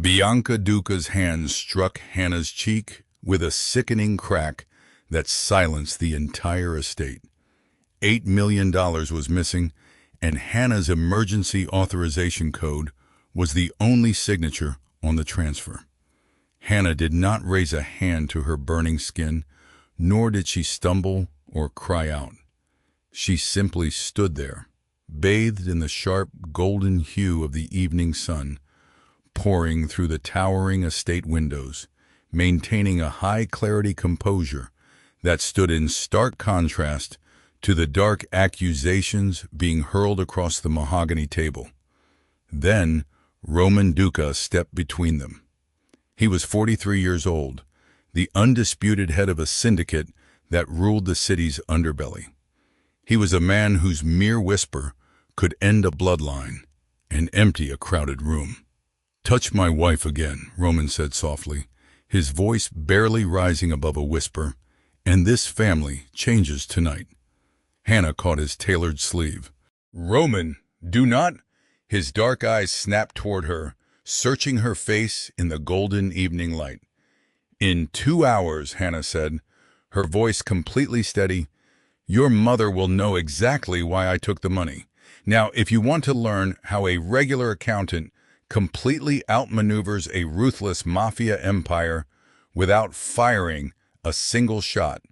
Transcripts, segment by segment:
Bianca Duca's hand struck Hannah's cheek with a sickening crack that silenced the entire estate. $8 million was missing, and Hannah's emergency authorization code was the only signature on the transfer. Hannah did not raise a hand to her burning skin, nor did she stumble or cry out. She simply stood there, bathed in the sharp golden hue of the evening sun, pouring through the towering estate windows, maintaining a high-clarity composure that stood in stark contrast to the dark accusations being hurled across the mahogany table. Then, Roman Duca stepped between them. He was 43 years old, the undisputed head of a syndicate that ruled the city's underbelly. He was a man whose mere whisper could end a bloodline and empty a crowded room. "Touch my wife again," Roman said softly, his voice barely rising above a whisper, "and this family changes tonight." Hannah caught his tailored sleeve. "Roman, do not!" His dark eyes snapped toward her, searching her face in the golden evening light. "In 2 hours," Hannah said, her voice completely steady, "your mother will know exactly why I took the money. Now, if you want to learn how a regular accountant completely outmaneuvers a ruthless mafia empire without firing a single shot,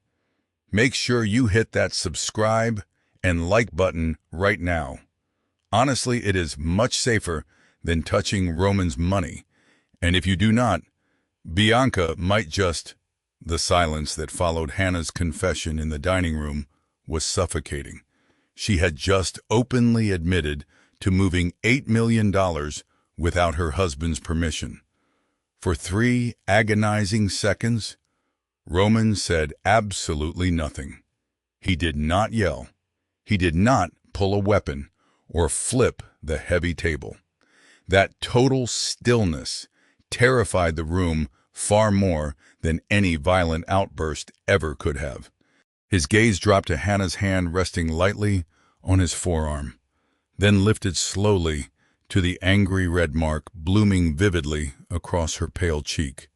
make sure you hit that subscribe and like button right now. Honestly, it is much safer than touching Roman's money, and if you do not, Bianca might just—" The silence that followed Hannah's confession in the dining room was suffocating. She had just openly admitted to moving $8 million without her husband's permission. For 3 agonizing seconds, Roman said absolutely nothing. He did not yell. He did not pull a weapon or flip the heavy table. That total stillness terrified the room far more than any violent outburst ever could have. His gaze dropped to Hannah's hand resting lightly on his forearm, then lifted slowly to the angry red mark blooming vividly across her pale cheek.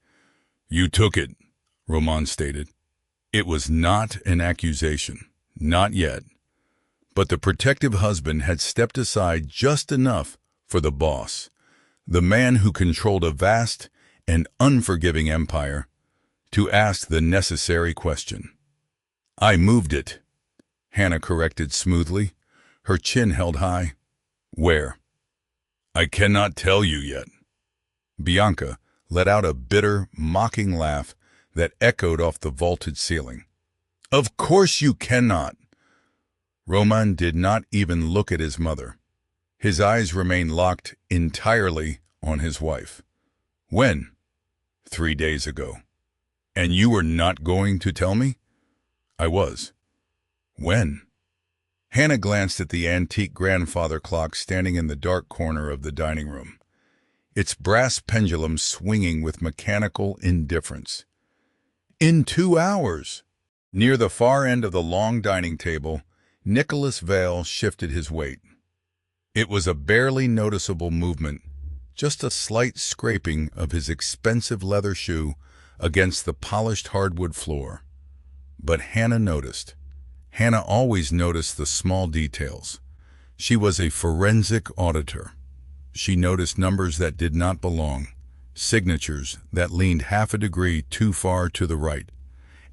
"You took it," Roman stated. It was not an accusation, not yet. But the protective husband had stepped aside just enough for the boss, the man who controlled a vast and unforgiving empire, to ask the necessary question. "I moved it," Hannah corrected smoothly, her chin held high. "Where?" "I cannot tell you yet." Bianca let out a bitter, mocking laugh that echoed off the vaulted ceiling. "Of course you cannot." Roman did not even look at his mother. His eyes remained locked entirely on his wife. "When?" "3 days ago." "And you were not going to tell me?" "I was." "When?" Hannah glanced at the antique grandfather clock standing in the dark corner of the dining room, its brass pendulum swinging with mechanical indifference. "In 2 hours." Near the far end of the long dining table, Nicholas Vale shifted his weight. It was a barely noticeable movement, just a slight scraping of his expensive leather shoe against the polished hardwood floor. But Hannah noticed. Hannah always noticed the small details. She was a forensic auditor. She noticed numbers that did not belong, signatures that leaned half a degree too far to the right,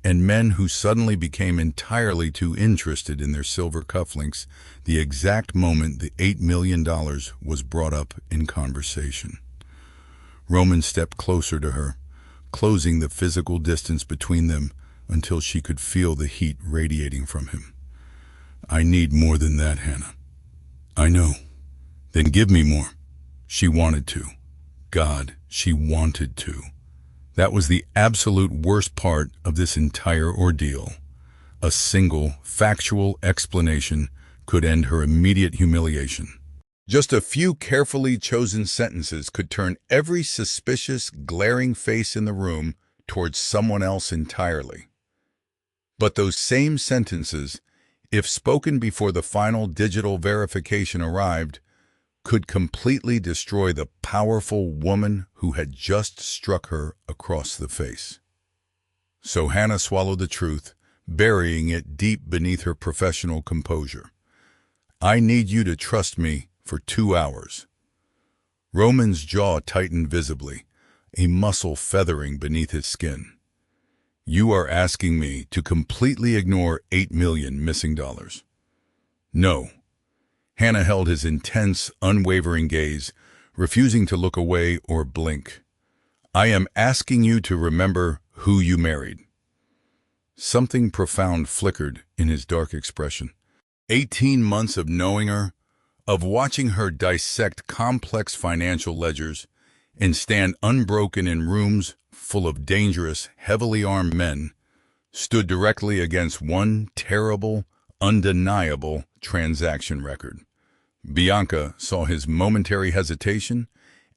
and men who suddenly became entirely too interested in their silver cufflinks the exact moment the $8 million was brought up in conversation. Roman stepped closer to her, closing the physical distance between them until she could feel the heat radiating from him. "I need more than that, Hannah." "I know." "Then give me more." She wanted to. God, she wanted to. That was the absolute worst part of this entire ordeal. A single, factual explanation could end her immediate humiliation. Just a few carefully chosen sentences could turn every suspicious, glaring face in the room towards someone else entirely. But those same sentences, if spoken before the final digital verification arrived, could completely destroy the powerful woman who had just struck her across the face. So Hannah swallowed the truth, burying it deep beneath her professional composure. "I need you to trust me for 2 hours." Roman's jaw tightened visibly, a muscle feathering beneath his skin. "You are asking me to completely ignore $8 million missing dollars?" "No." Hannah held his intense, unwavering gaze, refusing to look away or blink. "I am asking you to remember who you married." Something profound flickered in his dark expression. 18 months of knowing her, of watching her dissect complex financial ledgers and stand unbroken in rooms full of dangerous, heavily armed men, stood directly against one terrible, undeniable transaction record. Bianca saw his momentary hesitation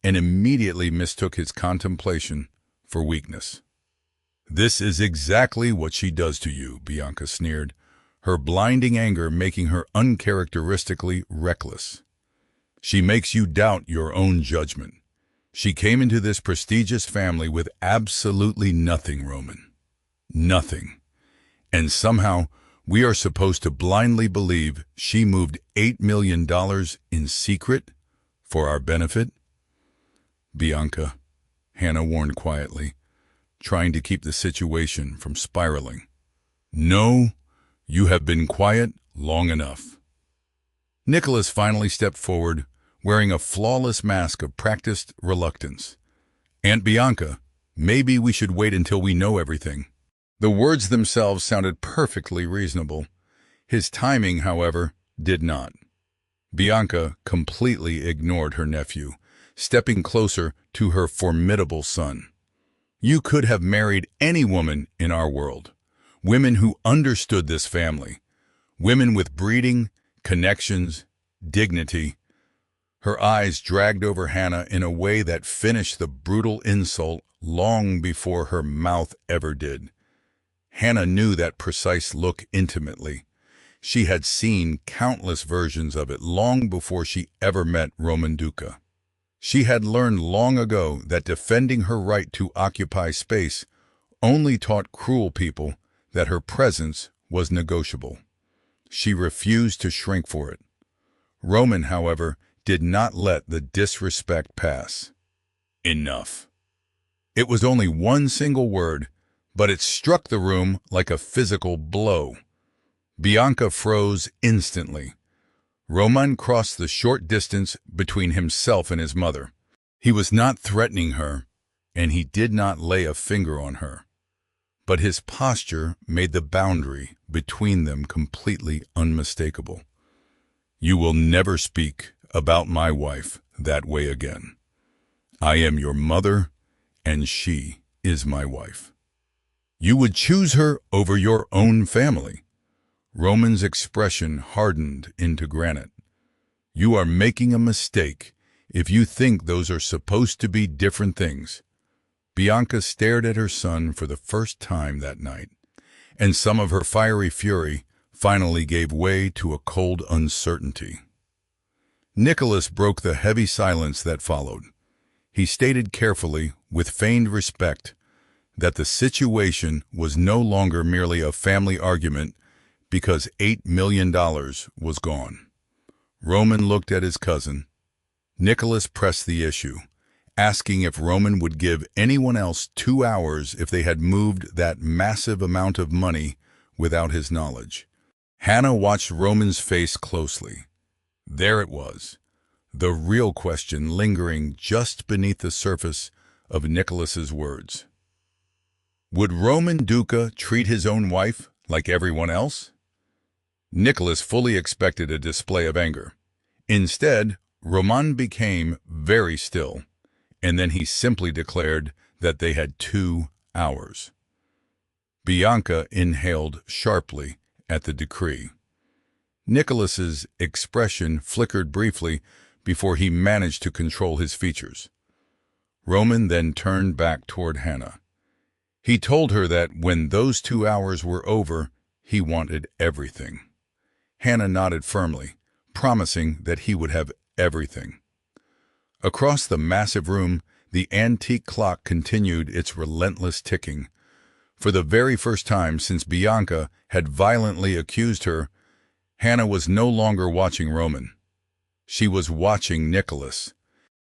and immediately mistook his contemplation for weakness. "This is exactly what she does to you," Bianca sneered, her blinding anger making her uncharacteristically reckless. "She makes you doubt your own judgment. She came into this prestigious family with absolutely nothing, Roman. Nothing. And somehow we are supposed to blindly believe she moved $8 million in secret for our benefit?" "Bianca," Hannah warned quietly, trying to keep the situation from spiraling. "No, you have been quiet long enough." Nicholas finally stepped forward, wearing a flawless mask of practiced reluctance. "Aunt Bianca, maybe we should wait until we know everything." The words themselves sounded perfectly reasonable. His timing, however, did not. Bianca completely ignored her nephew, stepping closer to her formidable son. "You could have married any woman in our world. Women who understood this family. Women with breeding, connections, dignity." Her eyes dragged over Hannah in a way that finished the brutal insult long before her mouth ever did. Hannah knew that precise look intimately. She had seen countless versions of it long before she ever met Roman Duca. She had learned long ago that defending her right to occupy space only taught cruel people that her presence was negotiable. She refused to shrink for it. Roman, however, did not let the disrespect pass. Enough. It was only one single word, but it struck the room like a physical blow. Bianca froze instantly. Roman crossed the short distance between himself and his mother. He was not threatening her, and he did not lay a finger on her. But his posture made the boundary between them completely unmistakable. "You will never speak about my wife that way again. I am your mother, and she is my wife. You would choose her over your own family." Roman's expression hardened into granite. "You are making a mistake if you think those are supposed to be different things." Bianca stared at her son for the first time that night, and some of her fiery fury finally gave way to a cold uncertainty. Nicholas broke the heavy silence that followed. He stated carefully, with feigned respect, that the situation was no longer merely a family argument because $8 million was gone. Roman looked at his cousin. Nicholas pressed the issue, asking if Roman would give anyone else 2 hours if they had moved that massive amount of money without his knowledge. Hannah watched Roman's face closely. There it was, the real question lingering just beneath the surface of Nicholas's words. Would Roman Duca treat his own wife like everyone else? Nicholas fully expected a display of anger. Instead, Roman became very still, and then he simply declared that they had 2 hours. Bianca inhaled sharply at the decree. Nicholas's expression flickered briefly before he managed to control his features. Roman then turned back toward Hannah. He told her that when those 2 hours were over, he wanted everything. Hannah nodded firmly, promising that he would have everything. Across the massive room, the antique clock continued its relentless ticking. For the very first time since Bianca had violently accused her, Hannah was no longer watching Roman. She was watching Nicholas.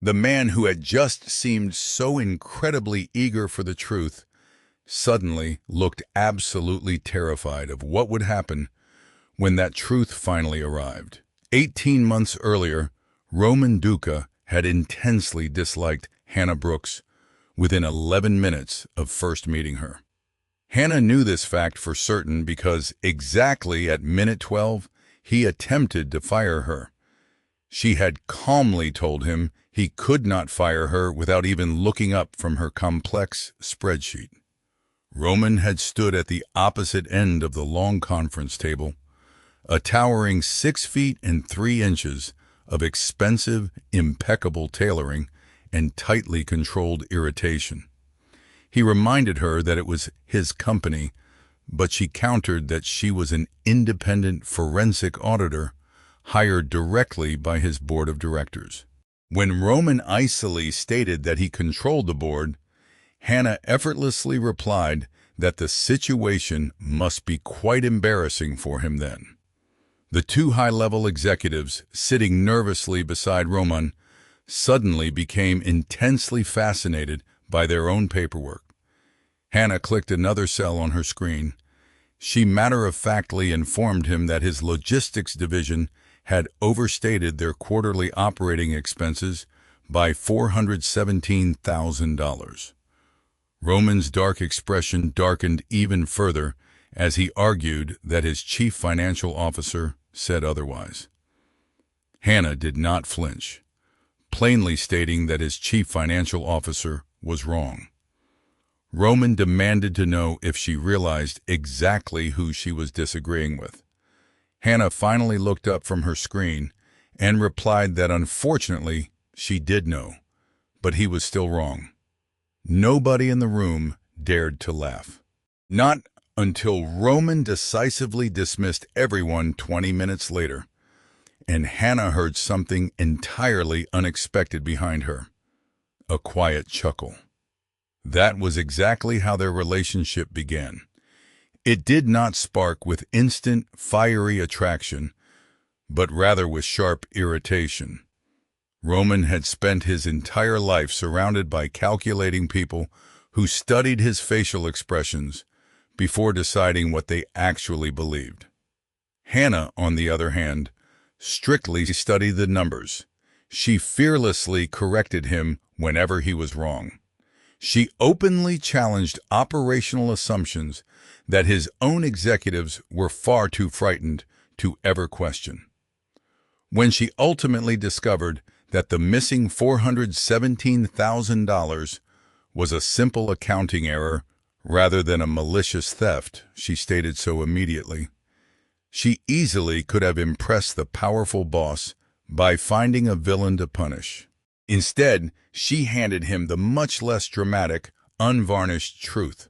The man who had just seemed so incredibly eager for the truth suddenly looked absolutely terrified of what would happen when that truth finally arrived. 18 months earlier, Roman Duca had intensely disliked Hannah Brooks within 11 minutes of first meeting her. Hannah knew this fact for certain because exactly at minute 12, he attempted to fire her. She had calmly told him he could not fire her without even looking up from her complex spreadsheet. Roman had stood at the opposite end of the long conference table, a towering 6 feet and 3 inches of expensive, impeccable tailoring and tightly controlled irritation. He reminded her that it was his company, but she countered that she was an independent forensic auditor hired directly by his board of directors. When Roman icily stated that he controlled the board, Hannah effortlessly replied that the situation must be quite embarrassing for him then. The two high-level executives sitting nervously beside Roman suddenly became intensely fascinated by their own paperwork. Hannah clicked another cell on her screen. She matter-of-factly informed him that his logistics division had overstated their quarterly operating expenses by $417,000. Roman's dark expression darkened even further as he argued that his chief financial officer said otherwise. Hannah did not flinch, plainly stating that his chief financial officer was wrong. Roman demanded to know if she realized exactly who she was disagreeing with. Hannah finally looked up from her screen and replied that unfortunately she did know, but he was still wrong. Nobody in the room dared to laugh. Not until Roman decisively dismissed everyone 20 minutes later, and Hannah heard something entirely unexpected behind her, a quiet chuckle. That was exactly how their relationship began. It did not spark with instant, fiery attraction, but rather with sharp irritation. Roman had spent his entire life surrounded by calculating people who studied his facial expressions before deciding what they actually believed. Hannah, on the other hand, strictly studied the numbers. She fearlessly corrected him whenever he was wrong. She openly challenged operational assumptions that his own executives were far too frightened to ever question. When she ultimately discovered that the missing $417,000 was a simple accounting error rather than a malicious theft, she stated so immediately. She easily could have impressed the powerful boss by finding a villain to punish. Instead, she handed him the much less dramatic, unvarnished truth.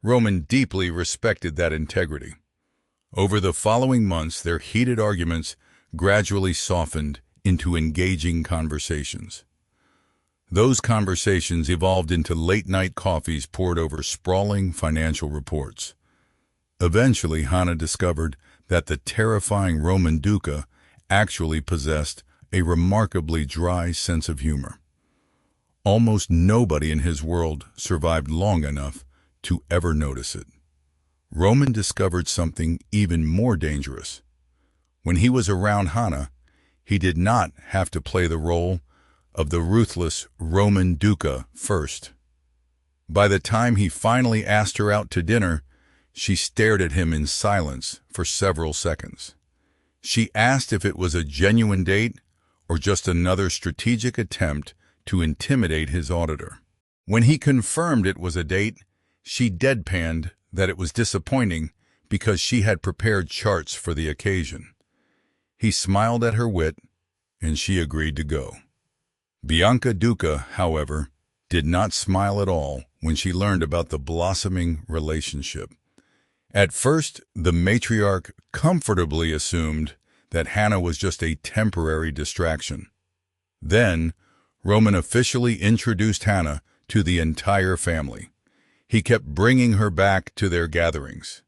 Roman deeply respected that integrity. Over the following months, their heated arguments gradually softened into engaging conversations. Those conversations evolved into late-night coffees poured over sprawling financial reports. Eventually, Hannah discovered that the terrifying Roman Duca actually possessed a remarkably dry sense of humor. Almost nobody in his world survived long enough to ever notice it. Roman discovered something even more dangerous. When he was around Hannah, he did not have to play the role of the ruthless Roman Duca first. By the time he finally asked her out to dinner, she stared at him in silence for several seconds. She asked if it was a genuine date or just another strategic attempt to intimidate his auditor. When he confirmed it was a date, she deadpanned that it was disappointing because she had prepared charts for the occasion. He smiled at her wit, and she agreed to go. Bianca Duca, however, did not smile at all when she learned about the blossoming relationship. At first, the matriarch comfortably assumed that Hannah was just a temporary distraction. Then, Roman officially introduced Hannah to the entire family. He kept bringing her back to their gatherings.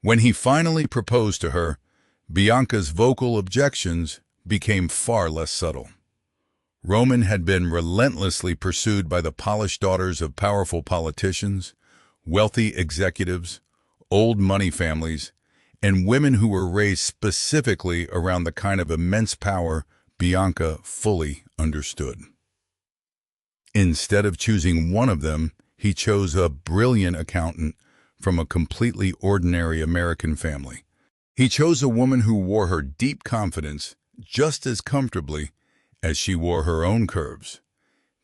When he finally proposed to her, Bianca's vocal objections became far less subtle. Roman had been relentlessly pursued by the polished daughters of powerful politicians, wealthy executives, old money families, and women who were raised specifically around the kind of immense power Bianca fully understood. Instead of choosing one of them, he chose a brilliant accountant from a completely ordinary American family. He chose a woman who wore her deep confidence just as comfortably as she wore her own curves.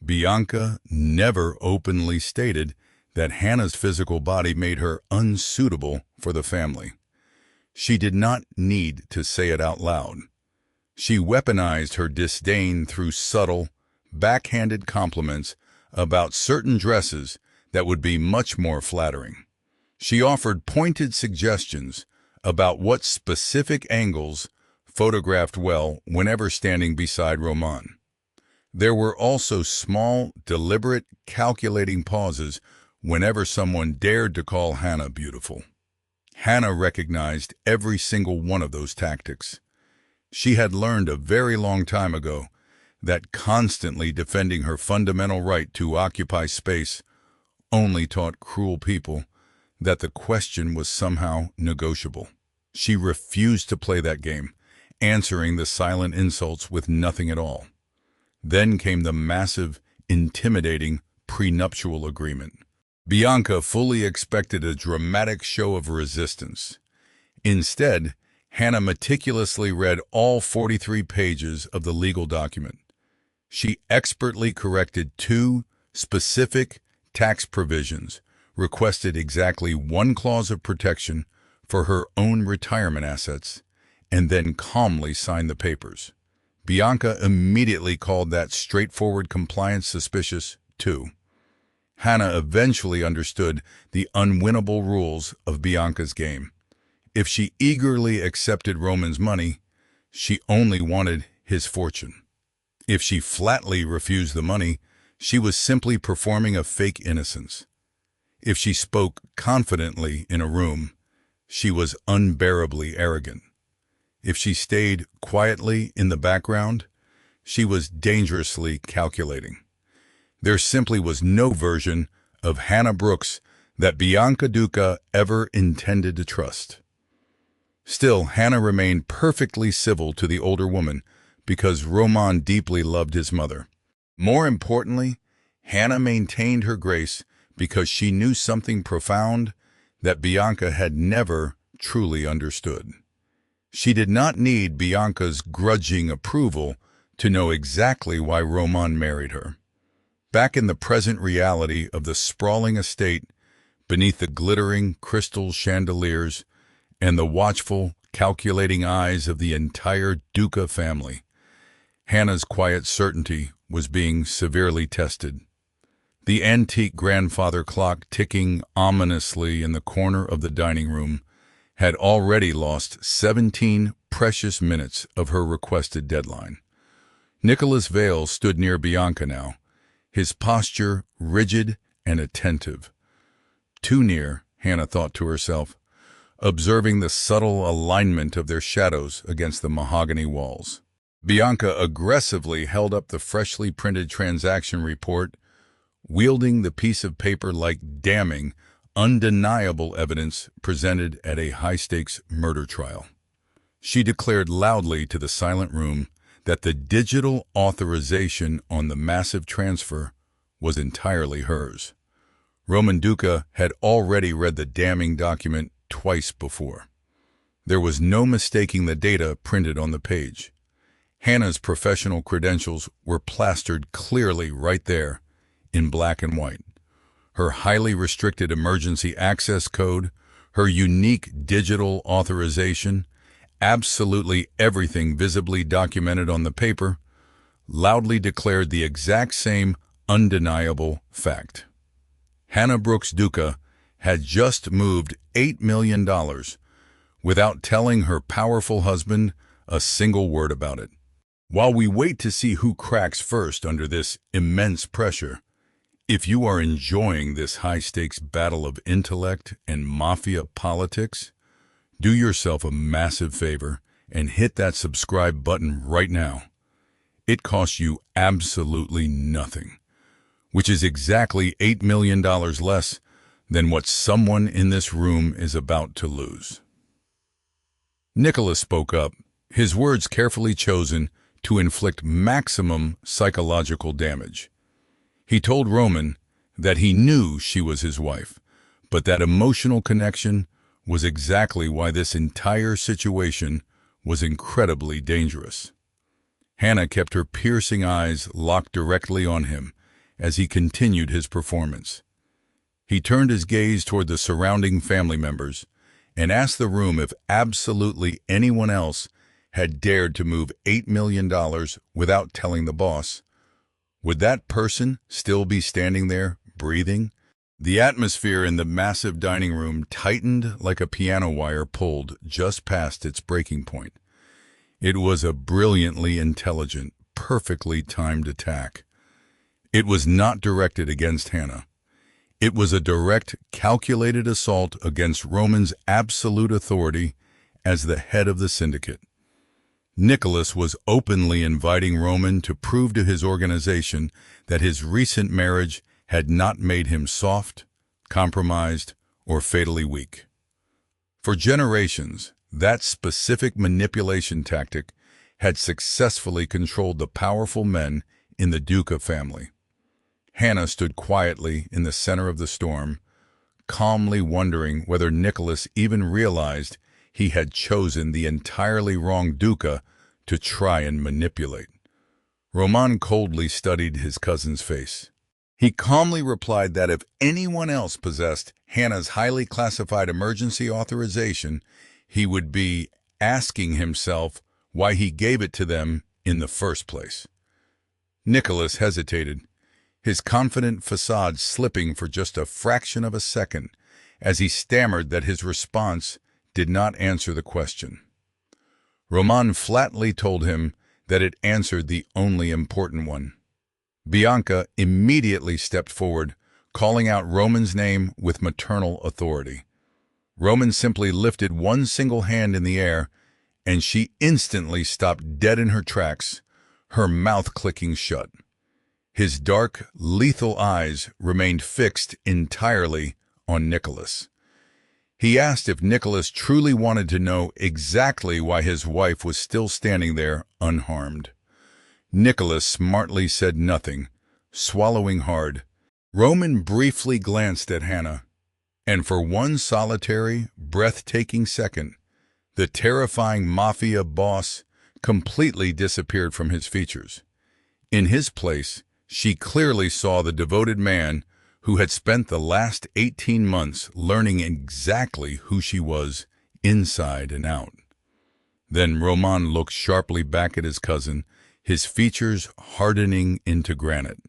Bianca never openly stated that Hannah's physical body made her unsuitable for the family. She did not need to say it out loud. She weaponized her disdain through subtle, backhanded compliments about certain dresses that would be much more flattering. She offered pointed suggestions about what specific angles photographed well whenever standing beside Roman. There were also small, deliberate, calculating pauses whenever someone dared to call Hannah beautiful. Hannah recognized every single one of those tactics. She had learned a very long time ago that constantly defending her fundamental right to occupy space only taught cruel people that the question was somehow negotiable. She refused to play that game, answering the silent insults with nothing at all. Then came the massive, intimidating prenuptial agreement. Bianca fully expected a dramatic show of resistance. Instead, Hannah meticulously read all 43 pages of the legal document. She expertly corrected 2 specific tax provisions, requested exactly 1 clause of protection for her own retirement assets, and then calmly signed the papers. Bianca immediately called that straightforward compliance suspicious, too. Hannah eventually understood the unwinnable rules of Bianca's game. If she eagerly accepted Roman's money, she only wanted his fortune. If she flatly refused the money, she was simply performing a fake innocence. If she spoke confidently in a room, she was unbearably arrogant. If she stayed quietly in the background, she was dangerously calculating. There simply was no version of Hannah Brooks that Bianca Duca ever intended to trust. Still, Hannah remained perfectly civil to the older woman because Roman deeply loved his mother. More importantly, Hannah maintained her grace because she knew something profound that Bianca had never truly understood. She did not need Bianca's grudging approval to know exactly why Roman married her. Back in the present reality of the sprawling estate, beneath the glittering crystal chandeliers and the watchful, calculating eyes of the entire Duca family, Hannah's quiet certainty was being severely tested. The antique grandfather clock ticking ominously in the corner of the dining room had already lost 17 precious minutes of her requested deadline. Nicholas Vale stood near Bianca now, his posture rigid and attentive. Too near, Hannah thought to herself, observing the subtle alignment of their shadows against the mahogany walls. Bianca aggressively held up the freshly printed transaction report, wielding the piece of paper like damning, undeniable evidence presented at a high-stakes murder trial. She declared loudly to the silent room that the digital authorization on the massive transfer was entirely hers. Roman Duca had already read the damning document twice before. There was no mistaking the data printed on the page. Hannah's professional credentials were plastered clearly right there in black and white. Her highly restricted emergency access code, her unique digital authorization, absolutely everything visibly documented on the paper, loudly declared the exact same undeniable fact. Hannah Brooks Duca had just moved $8 million without telling her powerful husband a single word about it. While we wait to see who cracks first under this immense pressure, if you are enjoying this high-stakes battle of intellect and mafia politics, do yourself a massive favor and hit that subscribe button right now. It costs you absolutely nothing, which is exactly $8 million less than what someone in this room is about to lose. Nicholas spoke up, his words carefully chosen to inflict maximum psychological damage. He told Roman that he knew she was his wife, but that emotional connection was exactly why this entire situation was incredibly dangerous. Hannah kept her piercing eyes locked directly on him as he continued his performance. He turned his gaze toward the surrounding family members and asked the room if absolutely anyone else had dared to move $8 million without telling the boss. Would that person still be standing there, breathing? The atmosphere in the massive dining room tightened like a piano wire pulled just past its breaking point. It was a brilliantly intelligent, perfectly timed attack. It was not directed against Hannah. It was a direct, calculated assault against Roman's absolute authority as the head of the syndicate. Nicholas was openly inviting Roman to prove to his organization that his recent marriage had not made him soft, compromised, or fatally weak. For generations, that specific manipulation tactic had successfully controlled the powerful men in the Duca family. Hannah stood quietly in the center of the storm, calmly wondering whether Nicholas even realized he had chosen the entirely wrong Duca to try and manipulate. Roman coldly studied his cousin's face. He calmly replied that if anyone else possessed Hannah's highly classified emergency authorization, he would be asking himself why he gave it to them in the first place. Nicholas hesitated, his confident facade slipping for just a fraction of a second as he stammered that his response did not answer the question. Roman flatly told him that it answered the only important one. Bianca immediately stepped forward, calling out Roman's name with maternal authority. Roman simply lifted one single hand in the air, and she instantly stopped dead in her tracks, her mouth clicking shut. His dark, lethal eyes remained fixed entirely on Nicholas. He asked if Nicholas truly wanted to know exactly why his wife was still standing there unharmed. Nicholas smartly said nothing, swallowing hard. Roman briefly glanced at Hannah, and for one solitary, breathtaking second, the terrifying Mafia Boss completely disappeared from his features. In his place, she clearly saw the devoted man who had spent the last 18 months learning exactly who she was inside and out. Then Roman looked sharply back at his cousin, his features hardening into granite,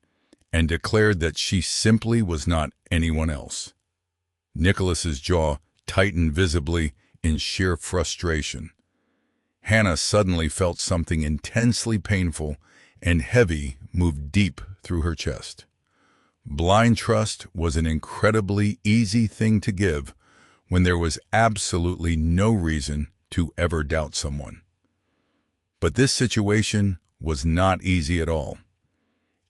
and declared that she simply was not anyone else. Nicholas's jaw tightened visibly in sheer frustration. Hannah suddenly felt something intensely painful and heavy move deep through her chest. Blind trust was an incredibly easy thing to give when there was absolutely no reason to ever doubt someone. But this situation was not easy at all.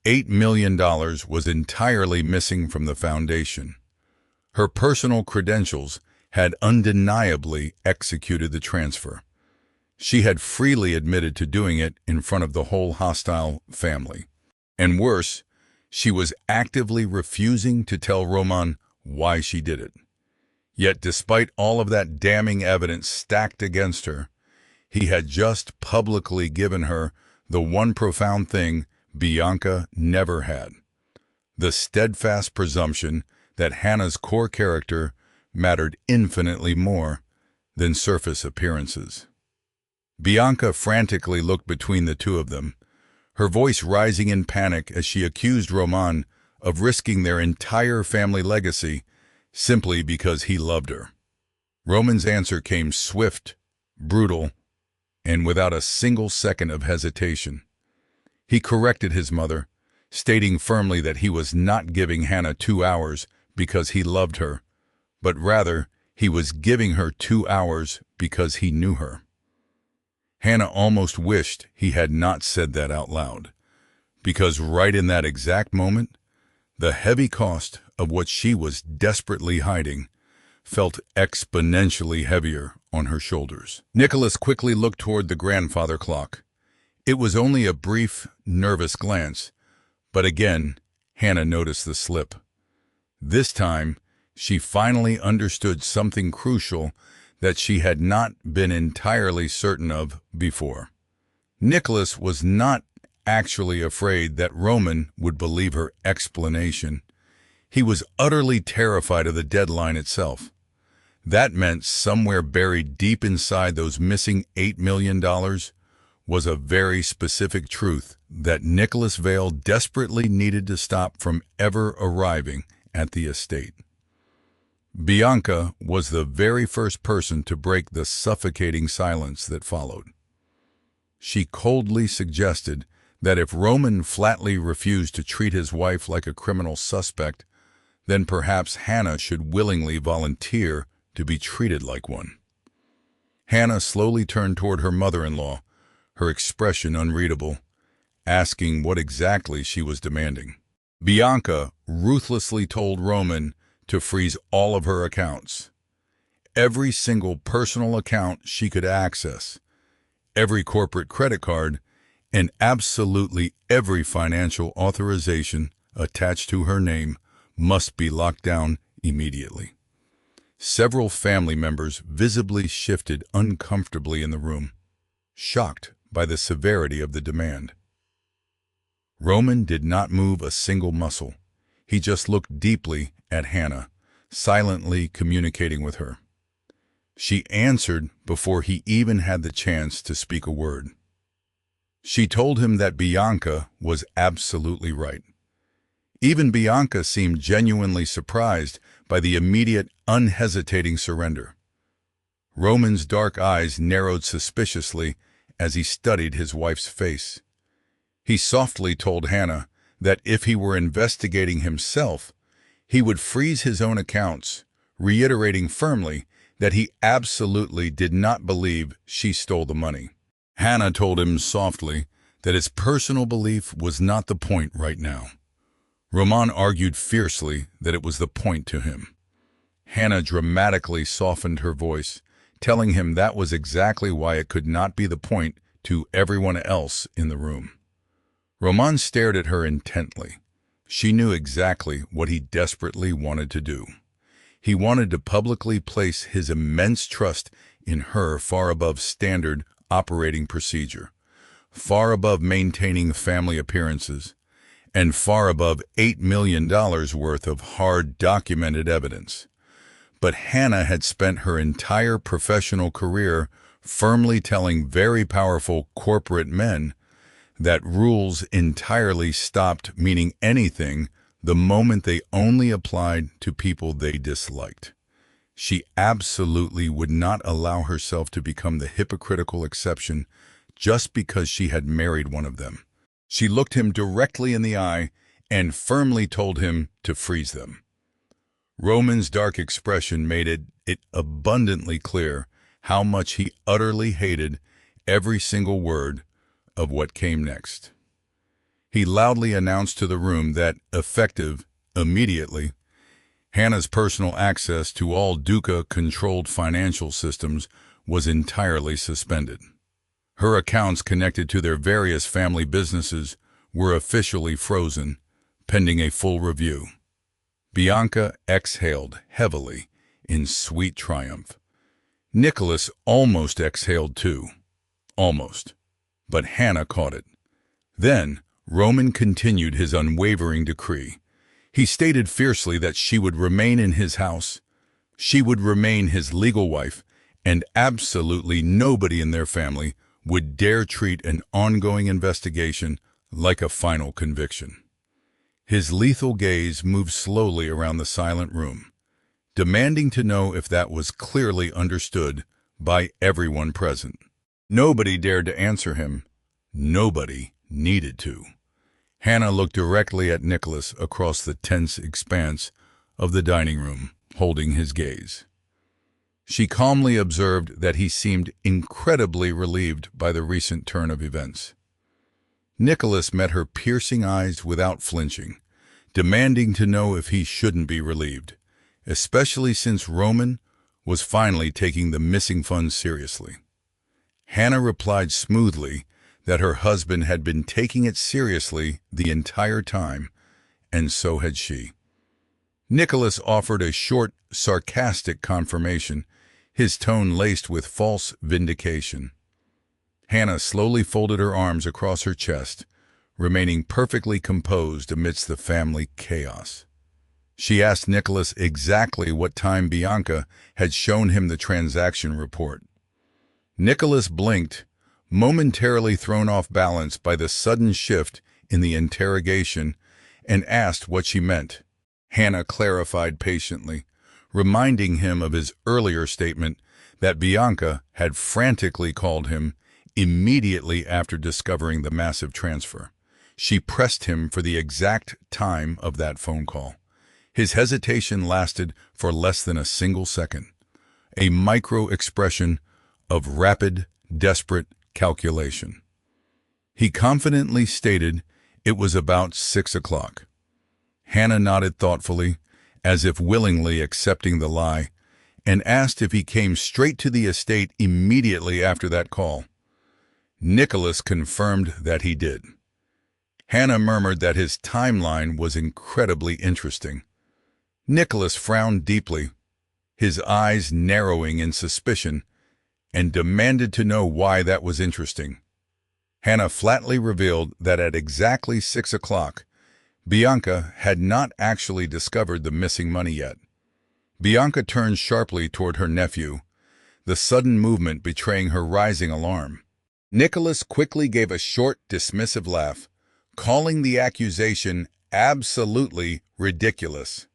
$8 million was entirely missing from the foundation. Her personal credentials had undeniably executed the transfer. She had freely admitted to doing it in front of the whole hostile family. And worse, she was actively refusing to tell Roman why she did it. Yet despite all of that damning evidence stacked against her, he had just publicly given her the one profound thing Bianca never had: the steadfast presumption that Hannah's core character mattered infinitely more than surface appearances. Bianca frantically looked between the two of them, her voice rising in panic as she accused Roman of risking their entire family legacy simply because he loved her. Roman's answer came swift, brutal, and without a single second of hesitation. He corrected his mother, stating firmly that he was not giving Hannah 2 hours because he loved her, but rather he was giving her 2 hours because he knew her. Hannah almost wished he had not said that out loud, because right in that exact moment, the heavy cost of what she was desperately hiding felt exponentially heavier on her shoulders. Nicholas quickly looked toward the grandfather clock. It was only a brief, nervous glance, but again, Hannah noticed the slip. This time, she finally understood something crucial that she had not been entirely certain of before. Nicholas was not actually afraid that Roman would believe her explanation. He was utterly terrified of the deadline itself. That meant somewhere buried deep inside those missing $8 million was a very specific truth that Nicholas Vale desperately needed to stop from ever arriving at the estate. Bianca was the very first person to break the suffocating silence that followed. She coldly suggested that if Roman flatly refused to treat his wife like a criminal suspect, then perhaps Hannah should willingly volunteer to be treated like one. Hannah slowly turned toward her mother-in-law, her expression unreadable, asking what exactly she was demanding. Bianca ruthlessly told Roman to freeze all of her accounts. Every single personal account she could access, every corporate credit card, and absolutely every financial authorization attached to her name must be locked down immediately. Several family members visibly shifted uncomfortably in the room, shocked by the severity of the demand. Roman did not move a single muscle. He just looked deeply at Hannah, silently communicating with her. She answered before he even had the chance to speak a word. She told him that Bianca was absolutely right. Even Bianca seemed genuinely surprised by the immediate, unhesitating surrender. Roman's dark eyes narrowed suspiciously as he studied his wife's face. He softly told Hannah that if he were investigating himself, he would freeze his own accounts, reiterating firmly that he absolutely did not believe she stole the money. Hannah told him softly that his personal belief was not the point right now. Roman argued fiercely that it was the point to him. Hannah dramatically softened her voice, telling him that was exactly why it could not be the point to everyone else in the room. Roman stared at her intently. She knew exactly what he desperately wanted to do. He wanted to publicly place his immense trust in her far above standard operating procedure, far above maintaining family appearances, and far above $8 million worth of hard documented evidence. But Hannah had spent her entire professional career firmly telling very powerful corporate men that rules entirely stopped meaning anything the moment they only applied to people they disliked. She absolutely would not allow herself to become the hypocritical exception just because she had married one of them. She looked him directly in the eye and firmly told him to freeze them. Roman's dark expression made it abundantly clear how much he utterly hated every single word of what came next. He loudly announced to the room that, effective immediately, Hannah's personal access to all Duca-controlled financial systems was entirely suspended. Her accounts connected to their various family businesses were officially frozen, pending a full review. Bianca exhaled heavily in sweet triumph. Nicholas almost exhaled too. Almost. But Hannah caught it. Then Roman continued his unwavering decree. He stated fiercely that she would remain in his house, she would remain his legal wife, and absolutely nobody in their family would dare treat an ongoing investigation like a final conviction. His lethal gaze moved slowly around the silent room, demanding to know if that was clearly understood by everyone present. Nobody dared to answer him. Nobody needed to. Hannah looked directly at Nicholas across the tense expanse of the dining room, holding his gaze. She calmly observed that he seemed incredibly relieved by the recent turn of events. Nicholas met her piercing eyes without flinching, demanding to know if he shouldn't be relieved, especially since Roman was finally taking the missing funds seriously. Hannah replied smoothly that her husband had been taking it seriously the entire time, and so had she. Nicholas offered a short, sarcastic confirmation, his tone laced with false vindication. Hannah slowly folded her arms across her chest, remaining perfectly composed amidst the family chaos. She asked Nicholas exactly what time Bianca had shown him the transaction report. Nicholas blinked, momentarily thrown off balance by the sudden shift in the interrogation, and asked what she meant. Hannah clarified patiently, reminding him of his earlier statement that Bianca had frantically called him immediately after discovering the massive transfer. She pressed him for the exact time of that phone call. His hesitation lasted for less than a single second, a micro-expression of rapid, desperate calculation. He confidently stated it was about 6 o'clock. Hannah nodded thoughtfully, as if willingly accepting the lie, and asked if he came straight to the estate immediately after that call. Nicholas confirmed that he did. Hannah murmured that his timeline was incredibly interesting. Nicholas frowned deeply, his eyes narrowing in suspicion, and demanded to know why that was interesting. Hannah flatly revealed that at exactly 6 o'clock, Bianca had not actually discovered the missing money yet. Bianca turned sharply toward her nephew, the sudden movement betraying her rising alarm. Nicholas quickly gave a short, dismissive laugh, calling the accusation absolutely ridiculous.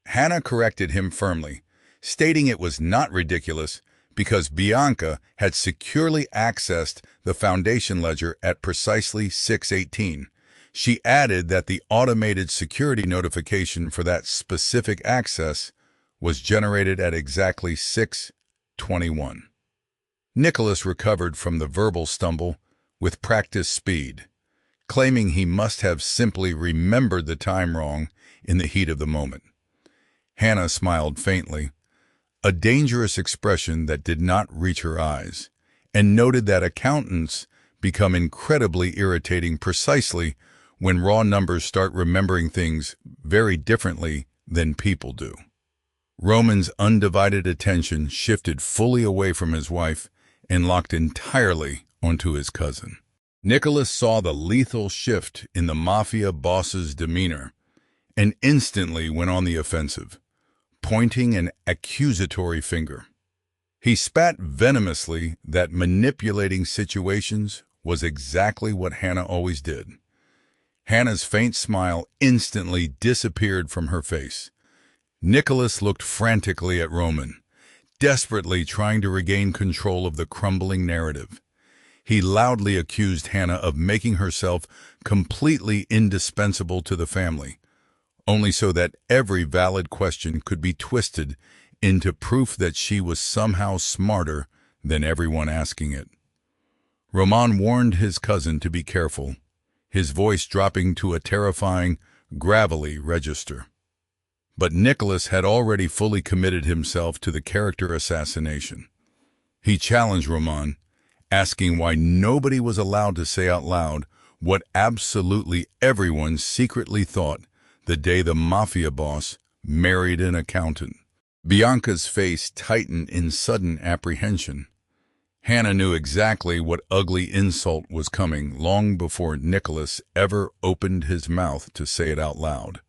Hannah corrected him firmly, stating it was not ridiculous because Bianca had securely accessed the foundation ledger at precisely 6:18. She added that the automated security notification for that specific access was generated at exactly 6:21. Nicholas recovered from the verbal stumble with practiced speed, claiming he must have simply remembered the time wrong in the heat of the moment. Hannah smiled faintly, a dangerous expression that did not reach her eyes, and noted that accountants become incredibly irritating precisely when raw numbers start remembering things very differently than people do. Roman's undivided attention shifted fully away from his wife and locked entirely onto his cousin. Nicholas saw the lethal shift in the Mafia Boss's demeanor and instantly went on the offensive, pointing an accusatory finger. He spat venomously that manipulating situations was exactly what Hannah always did. Hannah's faint smile instantly disappeared from her face. Nicholas looked frantically at Roman, desperately trying to regain control of the crumbling narrative. He loudly accused Hannah of making herself completely indispensable to the family, only so that every valid question could be twisted into proof that she was somehow smarter than everyone asking it. Roman warned his cousin to be careful, his voice dropping to a terrifying, gravelly register. But Nicholas had already fully committed himself to the character assassination. He challenged Roman, asking why nobody was allowed to say out loud what absolutely everyone secretly thought the day the Mafia Boss married an accountant. Bianca's face tightened in sudden apprehension. Hannah knew exactly what ugly insult was coming long before Nicholas ever opened his mouth to say it out loud.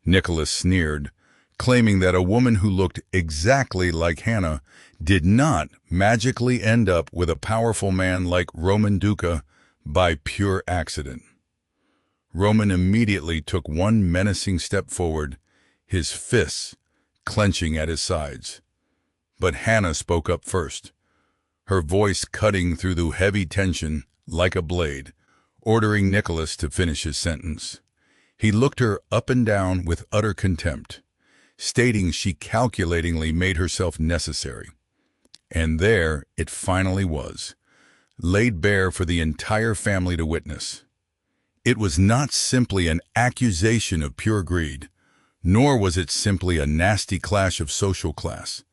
Nicholas sneered, claiming that a woman who looked exactly like Hannah did not magically end up with a powerful man like Roman Duca by pure accident. Roman immediately took one menacing step forward, his fists clenching at his sides. But Hannah spoke up first, her voice cutting through the heavy tension like a blade, ordering Nicholas to finish his sentence. He looked her up and down with utter contempt, stating she calculatingly made herself necessary. And there it finally was, laid bare for the entire family to witness. It was not simply an accusation of pure greed, nor was it simply a nasty clash of social class.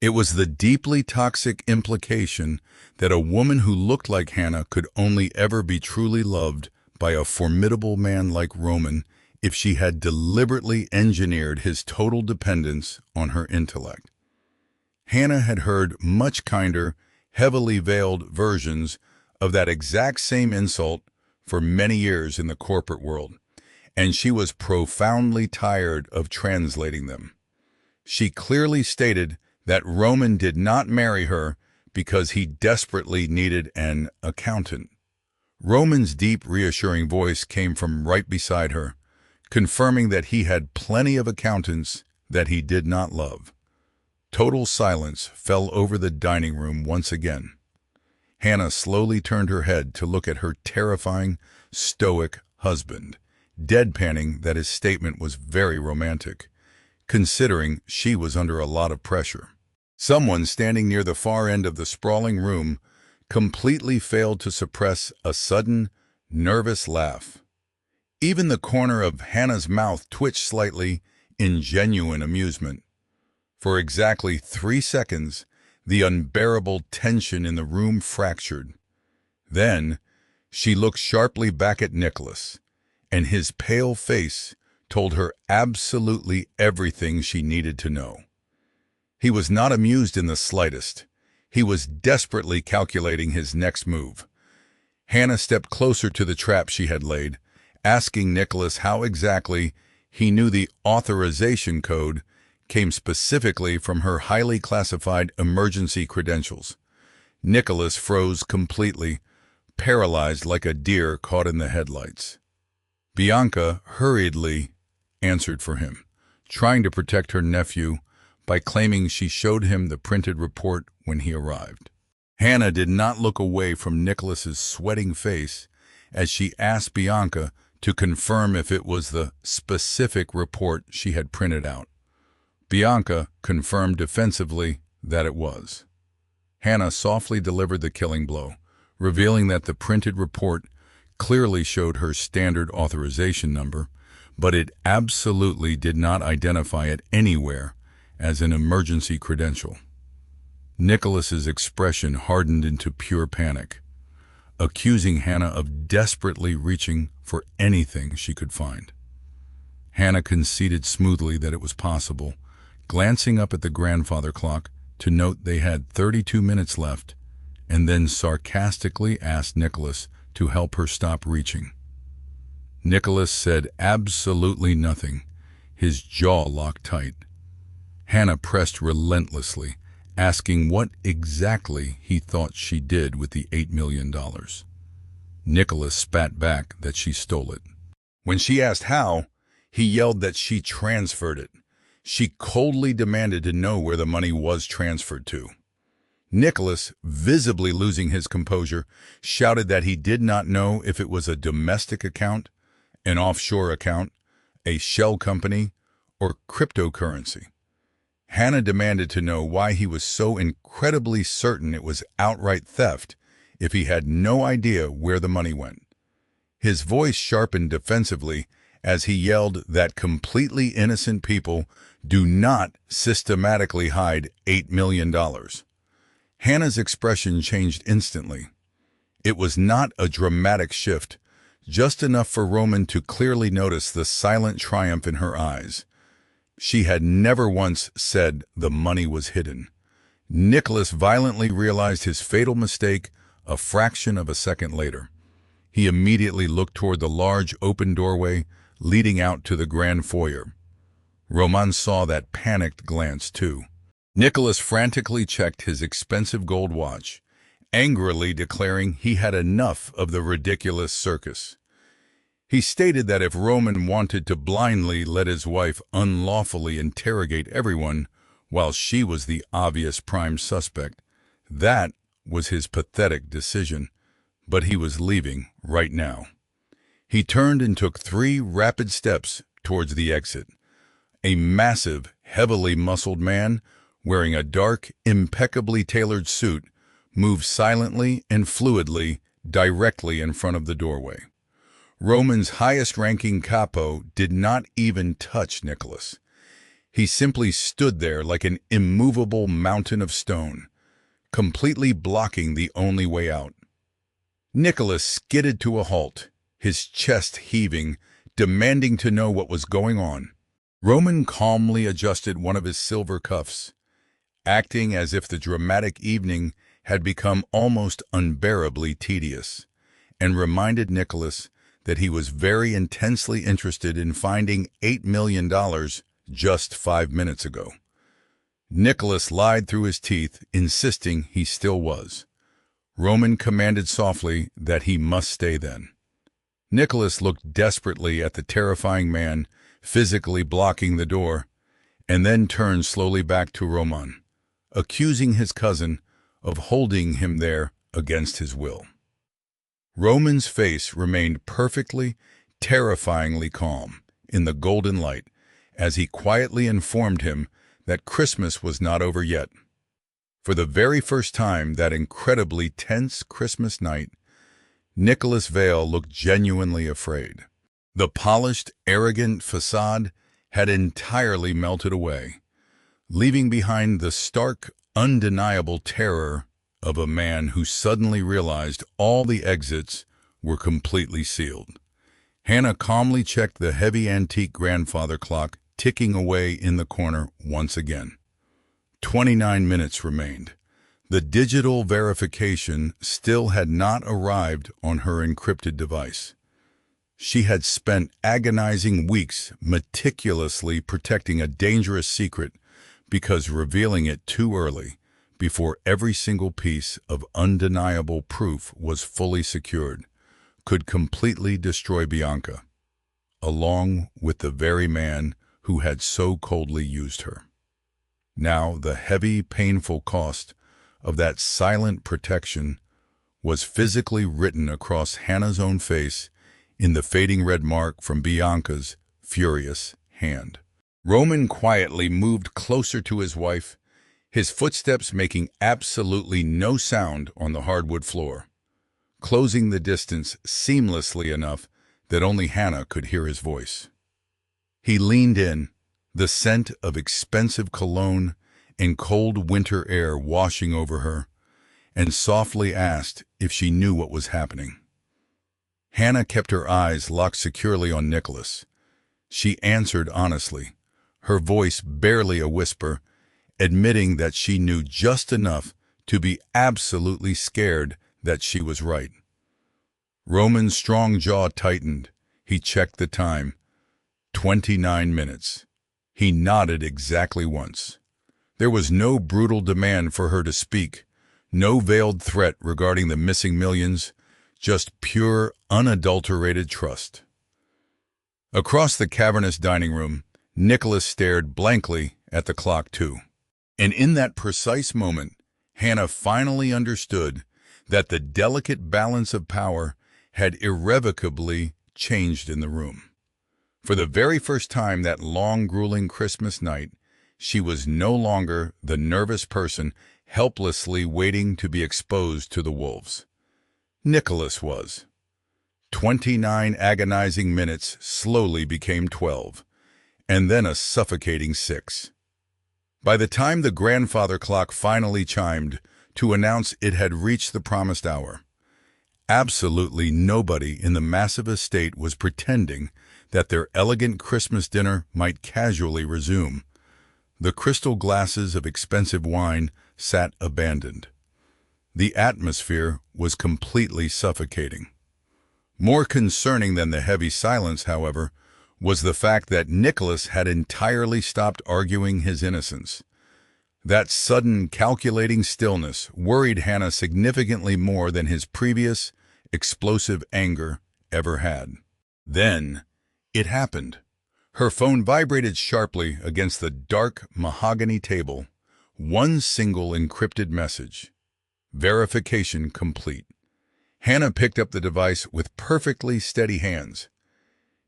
It was the deeply toxic implication that a woman who looked like Hannah could only ever be truly loved by a formidable man like Roman if she had deliberately engineered his total dependence on her intellect. Hannah had heard much kinder, heavily veiled versions of that exact same insult for many years in the corporate world, and she was profoundly tired of translating them. She clearly stated that Roman did not marry her because he desperately needed an accountant. Roman's deep, reassuring voice came from right beside her, confirming that he had plenty of accountants that he did not love. Total silence fell over the dining room once again. Hannah slowly turned her head to look at her terrifying, stoic husband, deadpanning that his statement was very romantic, considering she was under a lot of pressure. Someone standing near the far end of the sprawling room completely failed to suppress a sudden, nervous laugh. Even the corner of Hannah's mouth twitched slightly in genuine amusement. For exactly 3 seconds, the unbearable tension in the room fractured. Then, she looked sharply back at Nicholas, and his pale face told her absolutely everything she needed to know. He was not amused in the slightest. He was desperately calculating his next move. Hannah stepped closer to the trap she had laid, asking Nicholas how exactly he knew the authorization code came specifically from her highly classified emergency credentials. Nicholas froze completely, paralyzed like a deer caught in the headlights. Bianca hurriedly answered for him, trying to protect her nephew by claiming she showed him the printed report when he arrived. Hannah did not look away from Nicholas's sweating face as she asked Bianca to confirm if it was the specific report she had printed out. Bianca confirmed defensively that it was. Hannah softly delivered the killing blow, revealing that the printed report clearly showed her standard authorization number, but it absolutely did not identify it anywhere as an emergency credential. Nicholas's expression hardened into pure panic, accusing Hannah of desperately reaching for anything she could find. Hannah conceded smoothly that it was possible, glancing up at the grandfather clock to note they had 32 minutes left, and then sarcastically asked Nicholas to help her stop reaching. Nicholas said absolutely nothing, his jaw locked tight. Hannah pressed relentlessly, asking what exactly he thought she did with the $8 million. Nicholas spat back that she stole it. When she asked how, he yelled that she transferred it. She coldly demanded to know where the money was transferred to. Nicholas, visibly losing his composure, shouted that he did not know if it was a domestic account, an offshore account, a shell company, or cryptocurrency. Hannah demanded to know why he was so incredibly certain it was outright theft if he had no idea where the money went. His voice sharpened defensively as he yelled that completely innocent people do not systematically hide $8 million. Hannah's expression changed instantly. It was not a dramatic shift, just enough for Roman to clearly notice the silent triumph in her eyes. She had never once said the money was hidden. Nicholas violently realized his fatal mistake a fraction of a second later. He immediately looked toward the large open doorway leading out to the grand foyer. Roman saw that panicked glance too. Nicholas frantically checked his expensive gold watch, angrily declaring he had enough of the ridiculous circus. He stated that if Roman wanted to blindly let his wife unlawfully interrogate everyone while she was the obvious prime suspect, that was his pathetic decision, but he was leaving right now. He turned and took 3 rapid steps towards the exit. A massive, heavily muscled man, wearing a dark, impeccably tailored suit, moved silently and fluidly directly in front of the doorway. Roman's highest-ranking capo did not even touch Nicholas. He simply stood there like an immovable mountain of stone, completely blocking the only way out. Nicholas skidded to a halt, his chest heaving, demanding to know what was going on. Roman calmly adjusted one of his silver cuffs, acting as if the dramatic evening had become almost unbearably tedious, and reminded Nicholas that he was very intensely interested in finding $8 million just 5 minutes ago. Nicholas lied through his teeth, insisting he still was. Roman commanded softly that he must stay then. Nicholas looked desperately at the terrifying man physically blocking the door, and then turned slowly back to Roman, accusing his cousin of holding him there against his will. Roman's face remained perfectly, terrifyingly calm in the golden light as he quietly informed him that Christmas was not over yet. For the very first time that incredibly tense Christmas night, Nicholas Vale looked genuinely afraid. The polished, arrogant facade had entirely melted away, leaving behind the stark, undeniable terror of a man who suddenly realized all the exits were completely sealed. Hannah calmly checked the heavy antique grandfather clock ticking away in the corner once again. 29 minutes remained. The digital verification still had not arrived on her encrypted device. She had spent agonizing weeks meticulously protecting a dangerous secret because revealing it too early, before every single piece of undeniable proof was fully secured, could completely destroy Bianca, along with the very man who had so coldly used her. Now the heavy, painful cost of that silent protection was physically written across Hannah's own face in the fading red mark from Bianca's furious hand. Roman quietly moved closer to his wife, his footsteps making absolutely no sound on the hardwood floor, closing the distance seamlessly enough that only Hannah could hear his voice. He leaned in, the scent of expensive cologne and cold winter air washing over her, and softly asked if she knew what was happening. Hannah kept her eyes locked securely on Nicholas. She answered honestly, her voice barely a whisper, admitting that she knew just enough to be absolutely scared that she was right. Roman's strong jaw tightened. He checked the time. 29 minutes. He nodded exactly once. There was no brutal demand for her to speak, no veiled threat regarding the missing millions, just pure, unadulterated trust. Across the cavernous dining room, Nicholas stared blankly at the clock too. And in that precise moment, Hannah finally understood that the delicate balance of power had irrevocably changed in the room. For the very first time that long, grueling Christmas night, she was no longer the nervous person helplessly waiting to be exposed to the wolves. Nicholas was. 29 agonizing minutes slowly became 12, and then a suffocating 6. By the time the grandfather clock finally chimed to announce it had reached the promised hour, absolutely nobody in the massive estate was pretending that their elegant Christmas dinner might casually resume. The crystal glasses of expensive wine sat abandoned. The atmosphere was completely suffocating. More concerning than the heavy silence, however, was the fact that Nicholas had entirely stopped arguing his innocence. That sudden, calculating stillness worried Hannah significantly more than his previous, explosive anger ever had. Then, it happened. Her phone vibrated sharply against the dark mahogany table. One single encrypted message. Verification complete. Hannah picked up the device with perfectly steady hands.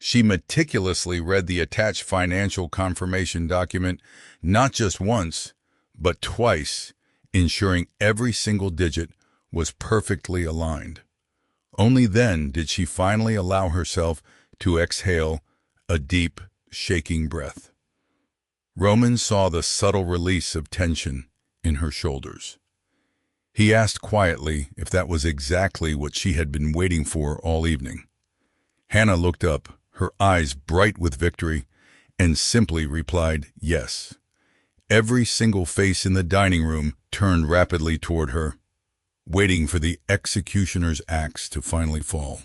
She meticulously read the attached financial confirmation document not just once, but twice, ensuring every single digit was perfectly aligned. Only then did she finally allow herself to exhale a deep, shaking breath. Roman saw the subtle release of tension in her shoulders. He asked quietly if that was exactly what she had been waiting for all evening. Hannah looked up, her eyes bright with victory, and simply replied, yes. Every single face in the dining room turned rapidly toward her, waiting for the executioner's axe to finally fall.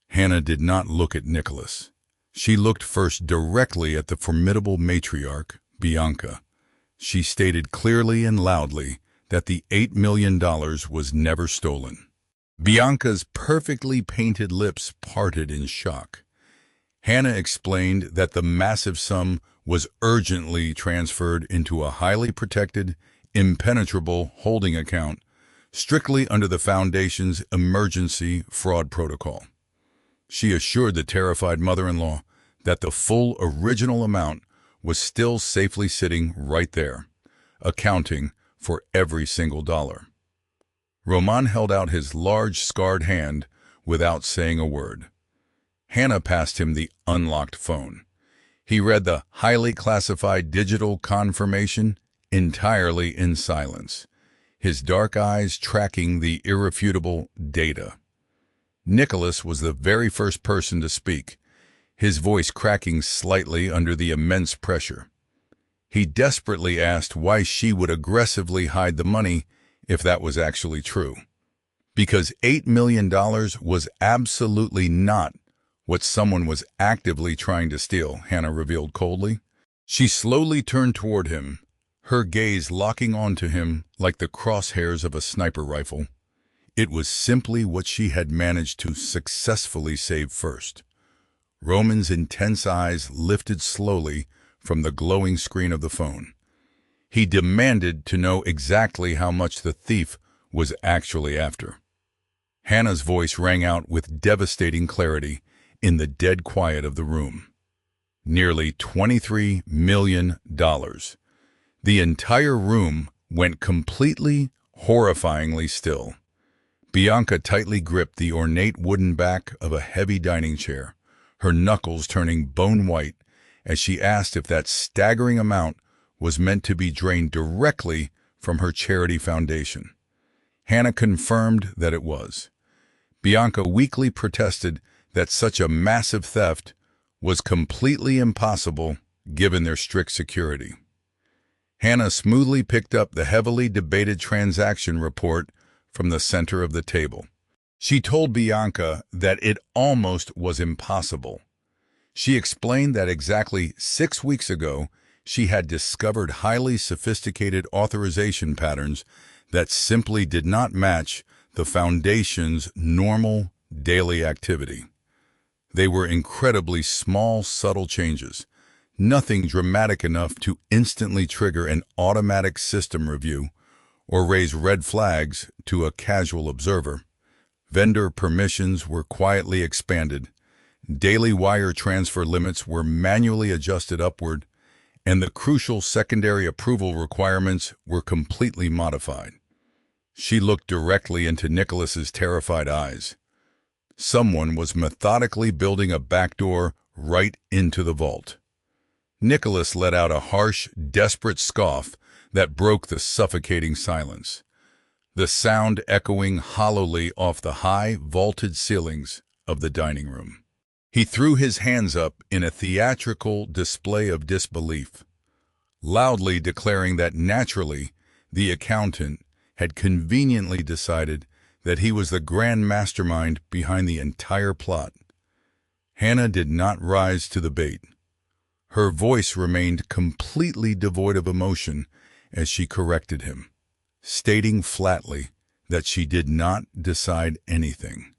Hannah did not look at Nicholas. She looked first directly at the formidable matriarch, Bianca. She stated clearly and loudly that the $8 million was never stolen. Bianca's perfectly painted lips parted in shock. Hannah explained that the massive sum was urgently transferred into a highly protected, impenetrable holding account, strictly under the Foundation's emergency fraud protocol. She assured the terrified mother-in-law that the full original amount was still safely sitting right there, accounting for every single dollar. Roman held out his large, scarred hand without saying a word. Hannah passed him the unlocked phone. He read the highly classified digital confirmation entirely in silence, his dark eyes tracking the irrefutable data. Nicholas was the very first person to speak, his voice cracking slightly under the immense pressure. He desperately asked why she would aggressively hide the money if that was actually true. Because $8 million was absolutely not what someone was actively trying to steal, Hannah revealed coldly. She slowly turned toward him, her gaze locking onto him like the crosshairs of a sniper rifle. It was simply what she had managed to successfully save first. Roman's intense eyes lifted slowly from the glowing screen of the phone. He demanded to know exactly how much the thief was actually after. Hannah's voice rang out with devastating clarity in the dead quiet of the room. Nearly $23 million. The entire room went completely, horrifyingly still. Bianca tightly gripped the ornate wooden back of a heavy dining chair, her knuckles turning bone-white as she asked if that staggering amount was meant to be drained directly from her charity foundation. Hannah confirmed that it was. Bianca weakly protested that such a massive theft was completely impossible given their strict security. Hannah smoothly picked up the heavily debated transaction report from the center of the table. She told Bianca that it almost was impossible. She explained that exactly 6 weeks ago, she had discovered highly sophisticated authorization patterns that simply did not match the Foundation's normal daily activity. They were incredibly small, subtle changes, nothing dramatic enough to instantly trigger an automatic system review or raise red flags to a casual observer. Vendor permissions were quietly expanded, daily wire transfer limits were manually adjusted upward, and the crucial secondary approval requirements were completely modified. She looked directly into Nicholas's terrified eyes. Someone was methodically building a backdoor right into the vault. Nicholas let out a harsh, desperate scoff that broke the suffocating silence, the sound echoing hollowly off the high, vaulted ceilings of the dining room. He threw his hands up in a theatrical display of disbelief, loudly declaring that naturally the accountant had conveniently decided that he was the grand mastermind behind the entire plot. Hannah did not rise to the bait. Her voice remained completely devoid of emotion as she corrected him, stating flatly that she did not decide anything.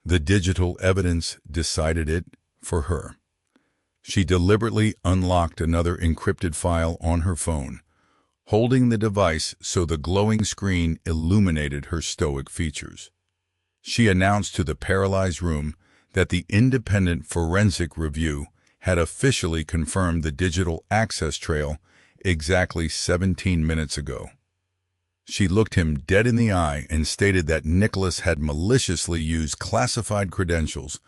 The digital evidence decided it for her. She deliberately unlocked another encrypted file on her phone, holding the device so the glowing screen illuminated her stoic features. She announced to the paralyzed room that the independent forensic review had officially confirmed the digital access trail exactly 17 minutes ago. She looked him dead in the eye and stated that Nicholas had maliciously used classified credentials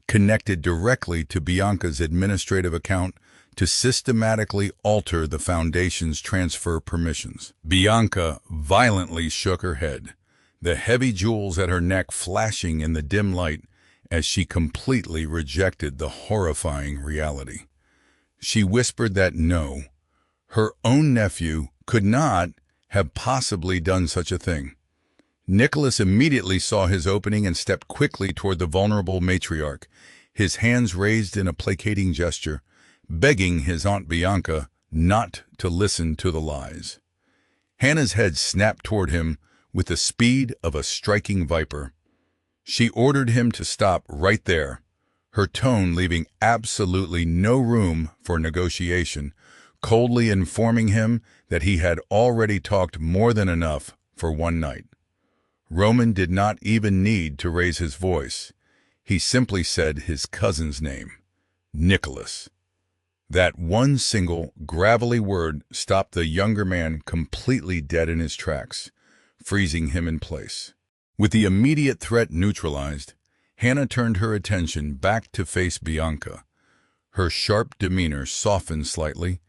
connected directly to Bianca's administrative account to systematically alter the Foundation's transfer permissions. Bianca violently shook her head, the heavy jewels at her neck flashing in the dim light as she completely rejected the horrifying reality. She whispered that no, her own nephew could not have possibly done such a thing. Nicholas immediately saw his opening and stepped quickly toward the vulnerable matriarch, his hands raised in a placating gesture, begging his Aunt Bianca not to listen to the lies. Hannah's head snapped toward him with the speed of a striking viper. She ordered him to stop right there, her tone leaving absolutely no room for negotiation, coldly informing him that he had already talked more than enough for one night. Roman did not even need to raise his voice. He simply said his cousin's name, Nicholas. That one single, gravelly word stopped the younger man completely dead in his tracks, freezing him in place. With the immediate threat neutralized, Hannah turned her attention back to face Bianca. Her sharp demeanor softened slightly,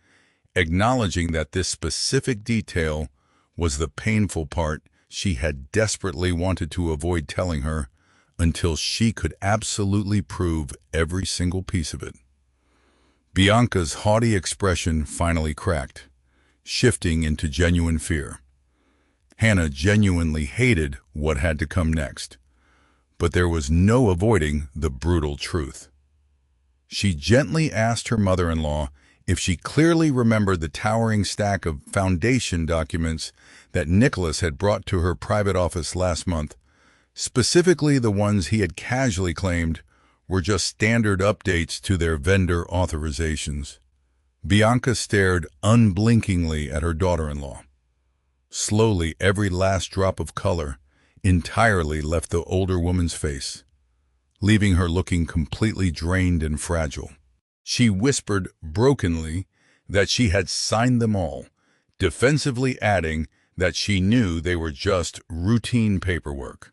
acknowledging that this specific detail was the painful part she had desperately wanted to avoid telling her until she could absolutely prove every single piece of it. Bianca's haughty expression finally cracked, shifting into genuine fear. Hannah genuinely hated what had to come next, but there was no avoiding the brutal truth. She gently asked her mother-in-law if she clearly remembered the towering stack of Foundation documents that Nicholas had brought to her private office last month, specifically the ones he had casually claimed were just standard updates to their vendor authorizations. Bianca stared unblinkingly at her daughter-in-law. Slowly, every last drop of color entirely left the older woman's face, leaving her looking completely drained and fragile. She whispered brokenly that she had signed them all, defensively adding that she knew they were just routine paperwork.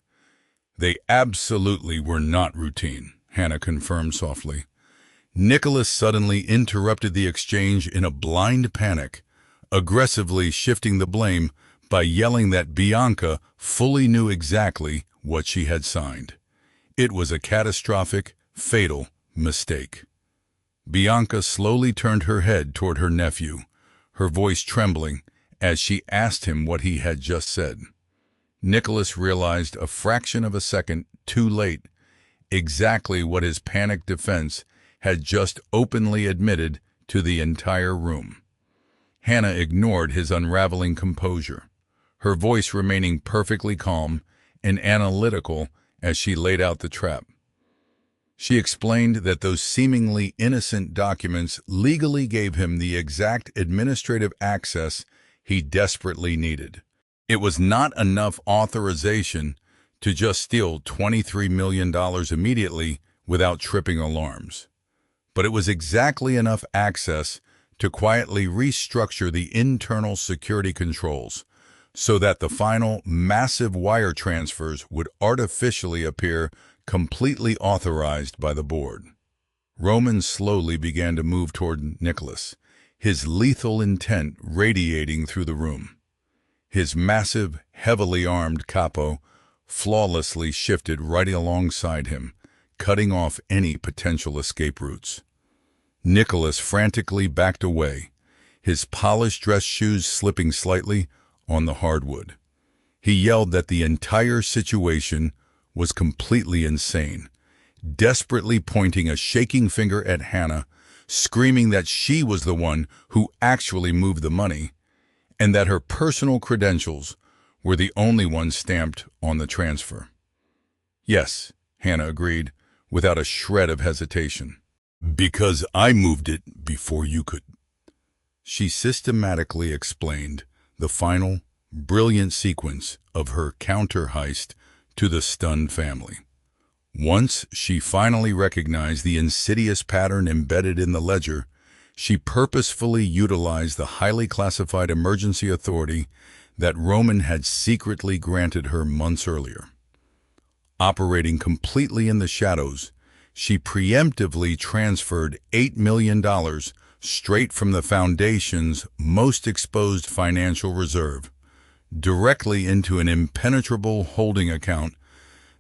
They absolutely were not routine, Hannah confirmed softly. Nicholas suddenly interrupted the exchange in a blind panic, aggressively shifting the blame by yelling that Bianca fully knew exactly what she had signed. It was a catastrophic, fatal mistake. Bianca slowly turned her head toward her nephew, her voice trembling as she asked him what he had just said. Nicholas realized a fraction of a second too late exactly what his panicked defense had just openly admitted to the entire room. Hannah ignored his unraveling composure, her voice remaining perfectly calm and analytical as she laid out the trap. She explained that those seemingly innocent documents legally gave him the exact administrative access he desperately needed. It was not enough authorization to just steal $23 million immediately without tripping alarms. But it was exactly enough access to quietly restructure the internal security controls so that the final massive wire transfers would artificially appear completely authorized by the board. Roman slowly began to move toward Nicholas, his lethal intent radiating through the room. His massive, heavily armed capo flawlessly shifted right alongside him, cutting off any potential escape routes. Nicholas frantically backed away, his polished dress shoes slipping slightly on the hardwood. He yelled that the entire situation was completely insane, desperately pointing a shaking finger at Hannah, screaming that she was the one who actually moved the money, and that her personal credentials were the only ones stamped on the transfer. Yes, Hannah agreed, without a shred of hesitation. Because I moved it before you could. She systematically explained, the final, brilliant sequence of her counter-heist to the stunned family. Once she finally recognized the insidious pattern embedded in the ledger, she purposefully utilized the highly classified emergency authority that Roman had secretly granted her months earlier. Operating completely in the shadows, she preemptively transferred $8 million straight from the Foundation's most exposed financial reserve directly into an impenetrable holding account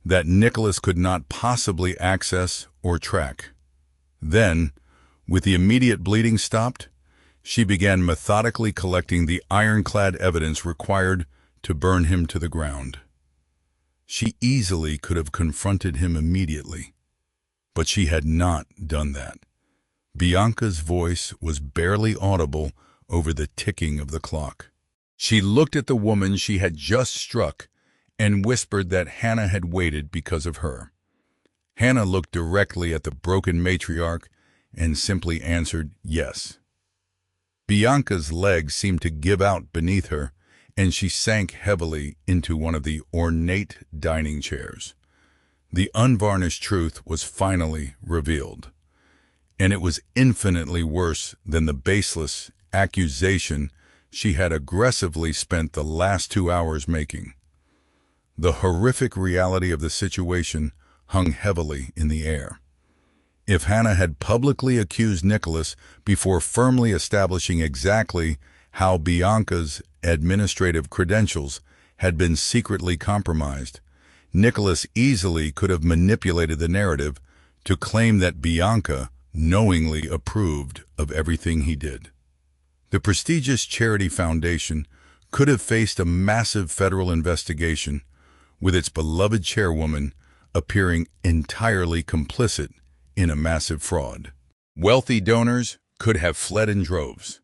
that Nicholas could not possibly access or track. Then, with the immediate bleeding stopped, she began methodically collecting the ironclad evidence required to burn him to the ground. She easily could have confronted him immediately, but she had not done that. Bianca's voice was barely audible over the ticking of the clock. She looked at the woman she had just struck and whispered that Hannah had waited because of her. Hannah looked directly at the broken matriarch and simply answered yes. Bianca's legs seemed to give out beneath her, and she sank heavily into one of the ornate dining chairs. The unvarnished truth was finally revealed, and it was infinitely worse than the baseless accusation she had aggressively spent the last 2 hours making. The horrific reality of the situation hung heavily in the air. If Hannah had publicly accused Nicholas before firmly establishing exactly how Bianca's administrative credentials had been secretly compromised, Nicholas easily could have manipulated the narrative to claim that Bianca knowingly approved of everything he did. The prestigious charity foundation could have faced a massive federal investigation, with its beloved chairwoman appearing entirely complicit in a massive fraud. Wealthy donors could have fled in droves.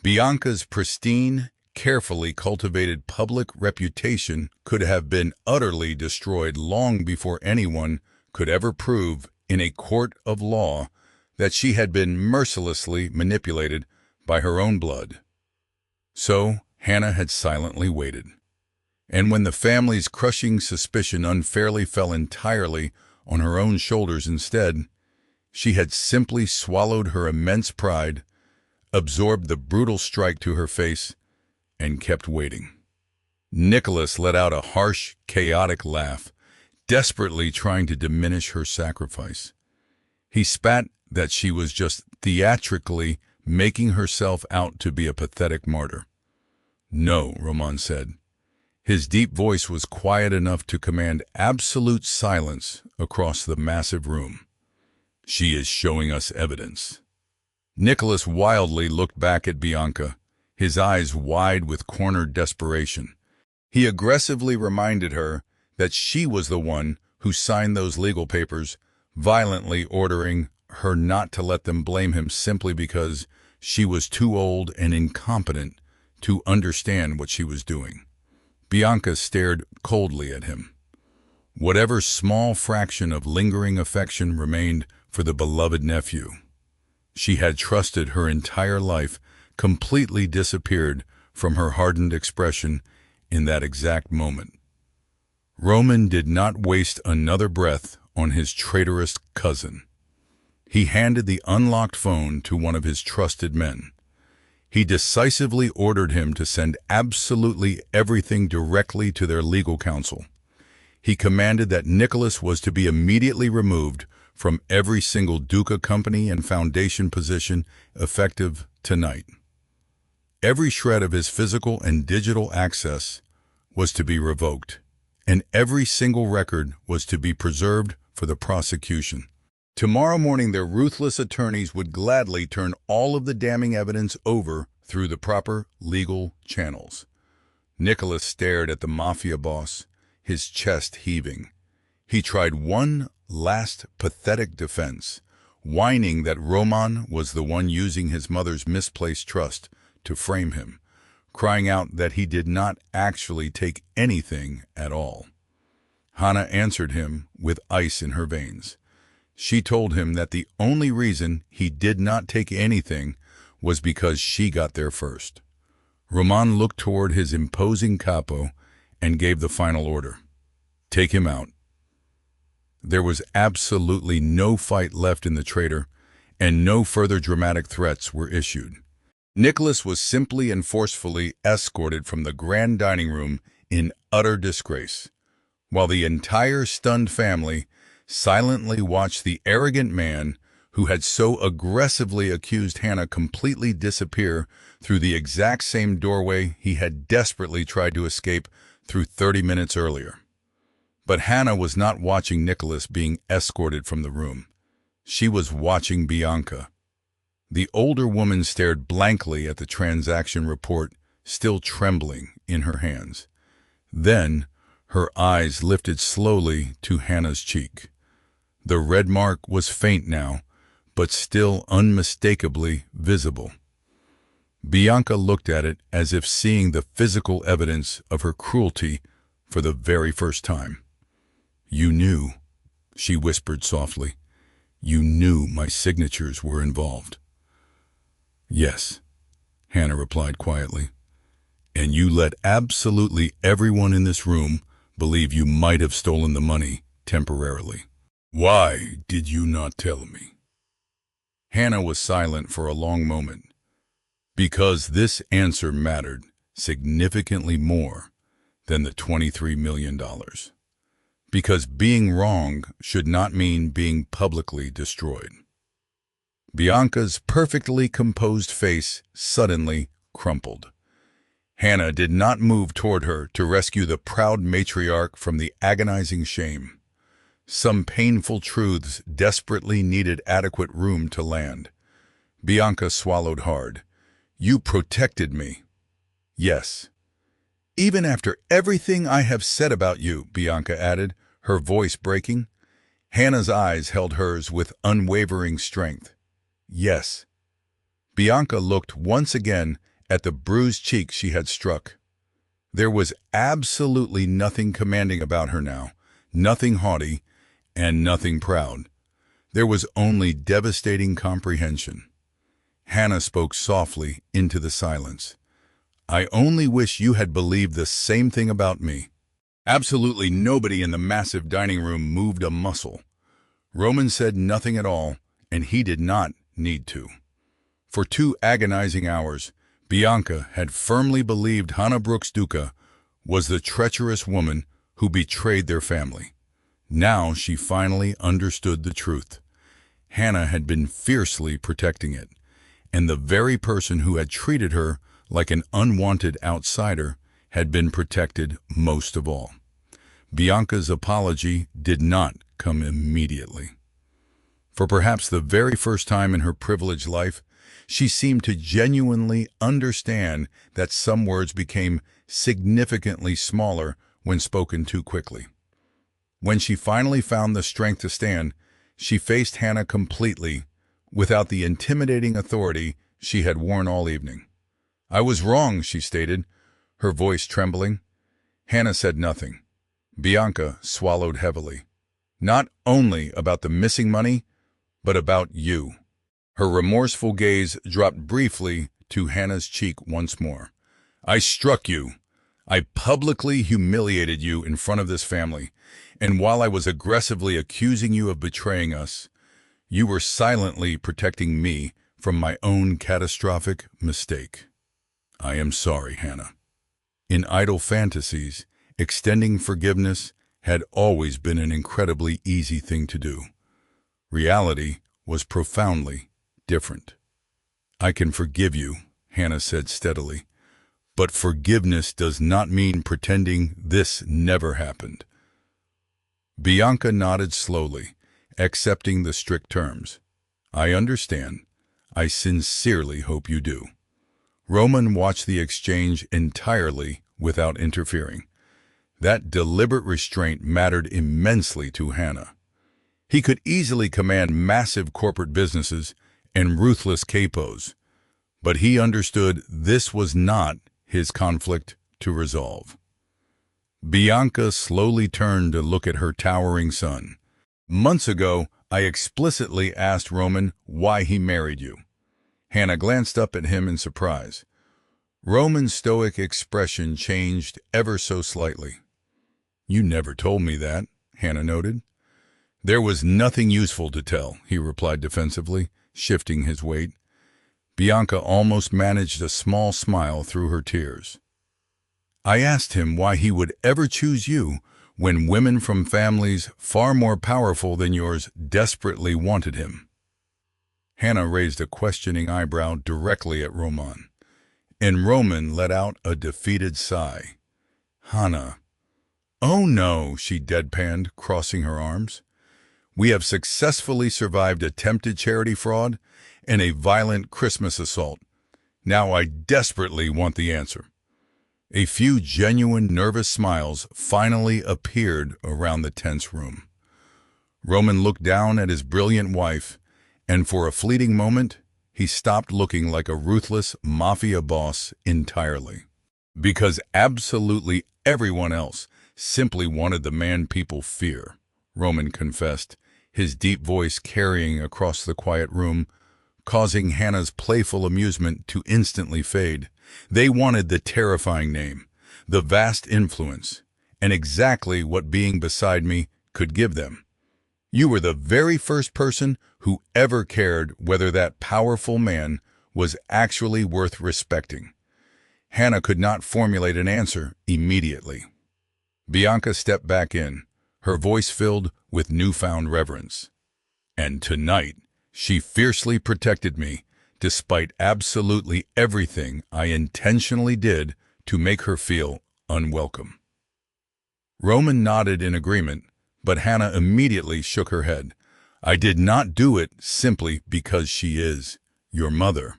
Bianca's pristine, carefully cultivated public reputation could have been utterly destroyed long before anyone could ever prove in a court of law that she had been mercilessly manipulated by her own blood. So Hannah had silently waited. And when the family's crushing suspicion unfairly fell entirely on her own shoulders instead, she had simply swallowed her immense pride, absorbed the brutal strike to her face, and kept waiting. Nicholas let out a harsh, chaotic laugh, desperately trying to diminish her sacrifice. He spat that she was just theatrically making herself out to be a pathetic martyr. "No," Roman said. His deep voice was quiet enough to command absolute silence across the massive room. "She is showing us evidence." Nicholas wildly looked back at Bianca, his eyes wide with cornered desperation. He aggressively reminded her that she was the one who signed those legal papers, violently ordering her not to let them blame him simply because she was too old and incompetent to understand what she was doing. Bianca stared coldly at him. Whatever small fraction of lingering affection remained for the beloved nephew she had trusted her entire life completely disappeared from her hardened expression in that exact moment. Roman did not waste another breath on his traitorous cousin. He handed the unlocked phone to one of his trusted men. He decisively ordered him to send absolutely everything directly to their legal counsel. He commanded that Nicholas was to be immediately removed from every single Duca company and foundation position effective tonight. Every shred of his physical and digital access was to be revoked, and every single record was to be preserved for the prosecution. Tomorrow morning, their ruthless attorneys would gladly turn all of the damning evidence over through the proper legal channels. Nicholas stared at the Mafia Boss, his chest heaving. He tried one last pathetic defense, whining that Roman was the one using his mother's misplaced trust to frame him, crying out that he did not actually take anything at all. Hannah answered him with ice in her veins. She told him that the only reason he did not take anything was because she got there first. Roman looked toward his imposing capo and gave the final order. Take him out. There was absolutely no fight left in the trader, and no further dramatic threats were issued. Nicholas was simply and forcefully escorted from the grand dining room in utter disgrace, while the entire stunned family silently watched the arrogant man who had so aggressively accused Hannah completely disappear through the exact same doorway he had desperately tried to escape through 30 minutes earlier. But Hannah was not watching Nicholas being escorted from the room. She was watching Bianca. The older woman stared blankly at the transaction report, still trembling in her hands. Then, her eyes lifted slowly to Hannah's cheek. The red mark was faint now, but still unmistakably visible. Bianca looked at it as if seeing the physical evidence of her cruelty for the very first time. "You knew," she whispered softly. "You knew my signatures were involved." "Yes," Hannah replied quietly. "And you let absolutely everyone in this room believe you might have stolen the money temporarily. Why did you not tell me?" Hannah was silent for a long moment. Because this answer mattered significantly more than the $23 million. Because being wrong should not mean being publicly destroyed. Bianca's perfectly composed face suddenly crumpled. Hannah did not move toward her to rescue the proud matriarch from the agonizing shame. Some painful truths desperately needed adequate room to land. Bianca swallowed hard. "You protected me." "Yes. Even after everything I have said about you," Bianca added, her voice breaking. Hannah's eyes held hers with unwavering strength. "Yes." Bianca looked once again at the bruised cheek she had struck. There was absolutely nothing commanding about her now, nothing haughty, and nothing proud. There was only devastating comprehension. Hannah spoke softly into the silence. "I only wish you had believed the same thing about me." Absolutely nobody in the massive dining room moved a muscle. Roman said nothing at all, and he did not need to. For 2 agonizing hours, Bianca had firmly believed Hannah Brooks Duca was the treacherous woman who betrayed their family. Now she finally understood the truth. Hannah had been fiercely protecting it, and the very person who had treated her like an unwanted outsider had been protected most of all. Bianca's apology did not come immediately. For perhaps the very first time in her privileged life, she seemed to genuinely understand that some words became significantly smaller when spoken too quickly. When she finally found the strength to stand, she faced Hannah completely, without the intimidating authority she had worn all evening. "I was wrong," she stated, her voice trembling. Hannah said nothing. Bianca swallowed heavily. "Not only about the missing money, but about you." Her remorseful gaze dropped briefly to Hannah's cheek once more. "I struck you. I publicly humiliated you in front of this family, and while I was aggressively accusing you of betraying us, you were silently protecting me from my own catastrophic mistake. I am sorry, Hannah." In idle fantasies, extending forgiveness had always been an incredibly easy thing to do. Reality was profoundly different. "I can forgive you," Hannah said steadily, "but forgiveness does not mean pretending this never happened." Bianca nodded slowly, accepting the strict terms. "I understand. I sincerely hope you do." Roman watched the exchange entirely without interfering. That deliberate restraint mattered immensely to Hannah. He could easily command massive corporate businesses and ruthless capos, but he understood this was not his conflict to resolve. Bianca slowly turned to look at her towering son. "Months ago, I explicitly asked Roman why he married you." Hannah glanced up at him in surprise. Roman's stoic expression changed ever so slightly. "You never told me that," Hannah noted. "There was nothing useful to tell," he replied defensively, shifting his weight. Bianca almost managed a small smile through her tears. "I asked him why he would ever choose you when women from families far more powerful than yours desperately wanted him." Hannah raised a questioning eyebrow directly at Roman, and Roman let out a defeated sigh. "Hannah." "Oh no," she deadpanned, crossing her arms. "We have successfully survived attempted charity fraud and a violent Christmas assault. Now I desperately want the answer." A few genuine nervous smiles finally appeared around the tense room. Roman looked down at his brilliant wife, and for a fleeting moment, he stopped looking like a ruthless mafia boss entirely. Because absolutely everyone else simply wanted the man people fear, Roman confessed, his deep voice carrying across the quiet room, causing Hannah's playful amusement to instantly fade. They wanted the terrifying name, the vast influence, and exactly what being beside me could give them. You were the very first person who ever cared whether that powerful man was actually worth respecting. Hannah could not formulate an answer immediately. Bianca stepped back in, her voice filled with newfound reverence. And tonight, she fiercely protected me, despite absolutely everything I intentionally did to make her feel unwelcome. Roman nodded in agreement, but Hannah immediately shook her head. "I did not do it simply because she is your mother."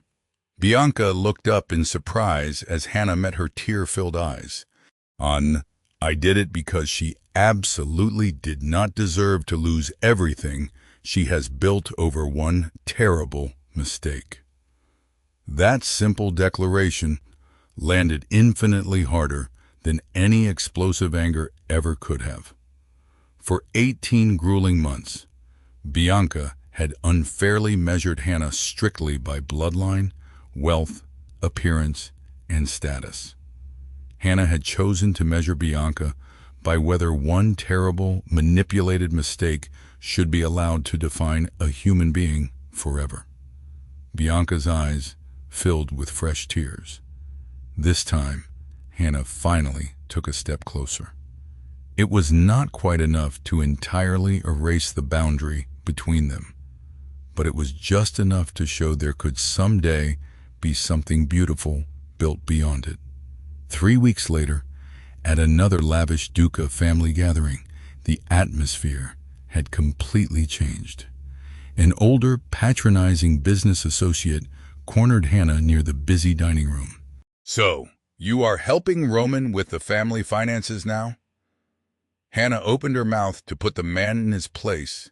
Bianca looked up in surprise as Hannah met her tear-filled eyes. "I did it because she absolutely did not deserve to lose everything she has built over one terrible mistake." That simple declaration landed infinitely harder than any explosive anger ever could have. For 18 grueling months, Bianca had unfairly measured Hannah strictly by bloodline, wealth, appearance, and status. Hannah had chosen to measure Bianca by whether one terrible, manipulated mistake should be allowed to define a human being forever. Bianca's eyes filled with fresh tears. This time, Hannah finally took a step closer. It was not quite enough to entirely erase the boundary between them, but it was just enough to show there could someday be something beautiful built beyond it. 3 weeks later, at another lavish Duca family gathering, the atmosphere had completely changed. An older, patronizing business associate cornered Hannah near the busy dining room. "So, you are helping Roman with the family finances now?" Hannah opened her mouth to put the man in his place,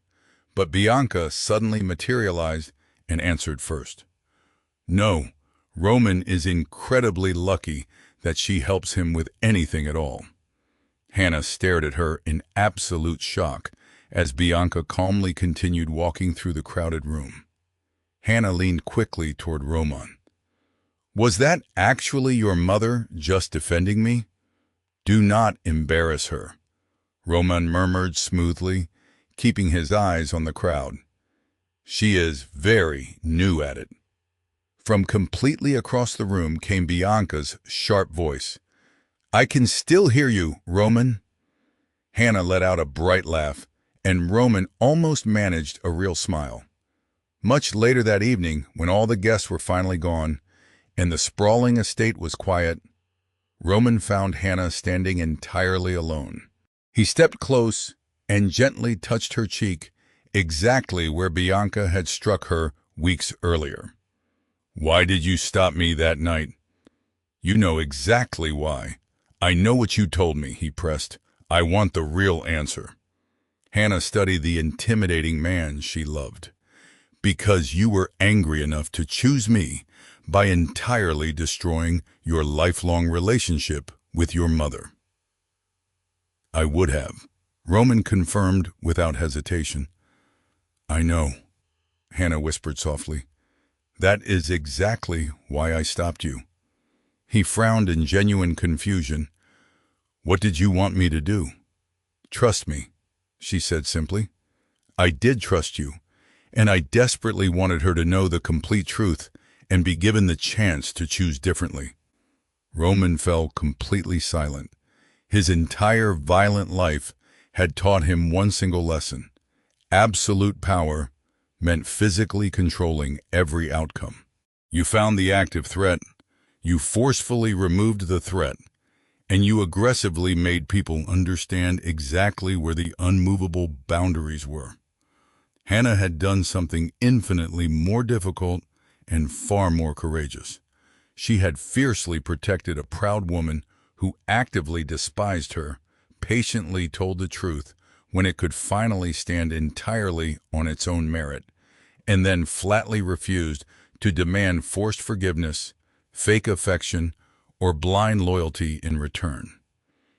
but Bianca suddenly materialized and answered first. "No, Roman is incredibly lucky that she helps him with anything at all." Hannah stared at her in absolute shock as Bianca calmly continued walking through the crowded room. Hannah leaned quickly toward Roman. "Was that actually your mother just defending me? Do not embarrass her," Roman murmured smoothly, keeping his eyes on the crowd. "She is very new at it." From completely across the room came Bianca's sharp voice. "I can still hear you, Roman." Hannah let out a bright laugh, and Roman almost managed a real smile. Much later that evening, when all the guests were finally gone, and the sprawling estate was quiet, Roman found Hannah standing entirely alone. He stepped close and gently touched her cheek, exactly where Bianca had struck her weeks earlier. "Why did you stop me that night?" "You know exactly why. I know what you told me," he pressed. "I want the real answer." Hannah studied the intimidating man she loved. "Because you were angry enough to choose me by entirely destroying your lifelong relationship with your mother." "I would have," Roman confirmed without hesitation. "I know," Hannah whispered softly. "That is exactly why I stopped you." He frowned in genuine confusion. "What did you want me to do?" "Trust me," she said simply. "I did trust you, and I desperately wanted her to know the complete truth and be given the chance to choose differently." Roman fell completely silent. His entire violent life had taught him one single lesson. Absolute power meant physically controlling every outcome. You found the active threat, you forcefully removed the threat, and you aggressively made people understand exactly where the unmovable boundaries were. Hannah had done something infinitely more difficult and far more courageous. She had fiercely protected a proud woman who actively despised her, patiently told the truth when it could finally stand entirely on its own merit, and then flatly refused to demand forced forgiveness, fake affection, or blind loyalty in return.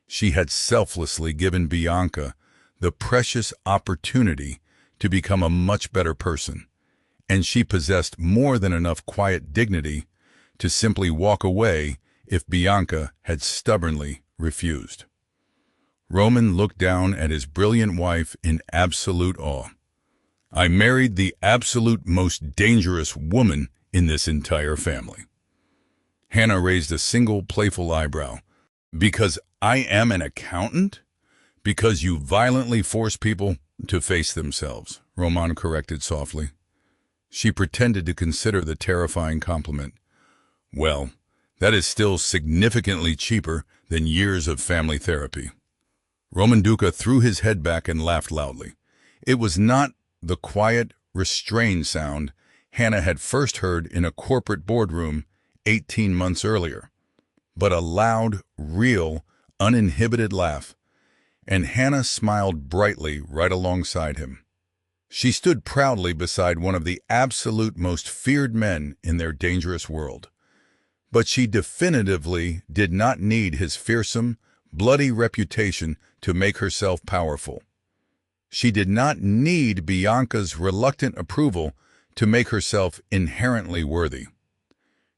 She had selflessly given Bianca the precious opportunity to become a much better person, and she possessed more than enough quiet dignity to simply walk away if Bianca had stubbornly refused. Roman looked down at his brilliant wife in absolute awe. "I married the absolute most dangerous woman in this entire family." Hannah raised a single playful eyebrow. "Because I am an accountant? Because you violently force people to face themselves," Roman corrected softly. She pretended to consider the terrifying compliment. "Well, that is still significantly cheaper than years of family therapy." Roman Duca threw his head back and laughed loudly. It was not the quiet, restrained sound Hannah had first heard in a corporate boardroom 18 months earlier, but a loud, real, uninhibited laugh, and Hannah smiled brightly right alongside him. She stood proudly beside one of the absolute most feared men in their dangerous world. But she definitively did not need his fearsome, bloody reputation to make herself powerful. She did not need Bianca's reluctant approval to make herself inherently worthy.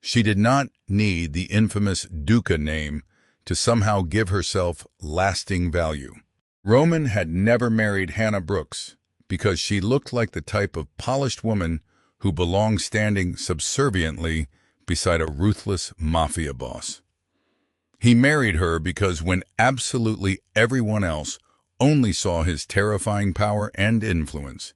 She did not need the infamous Duca name to somehow give herself lasting value. Roman had never married Hannah Brooks because she looked like the type of polished woman who belonged standing subserviently beside a ruthless mafia boss. He married her because when absolutely everyone else only saw his terrifying power and influence,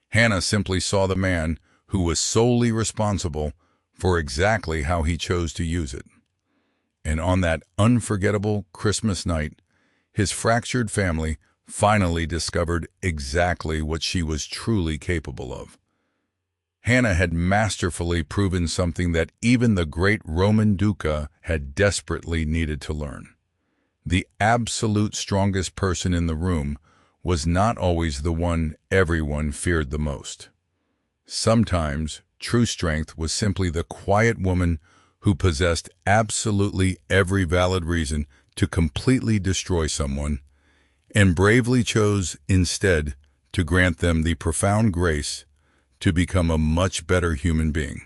Hannah simply saw the man who was solely responsible for exactly how he chose to use it. And on that unforgettable Christmas night, his fractured family finally discovered exactly what she was truly capable of. Hannah had masterfully proven something that even the great Roman Duca had desperately needed to learn. The absolute strongest person in the room was not always the one everyone feared the most. Sometimes true strength was simply the quiet woman who possessed absolutely every valid reason to completely destroy someone, and bravely chose instead to grant them the profound grace to become a much better human being.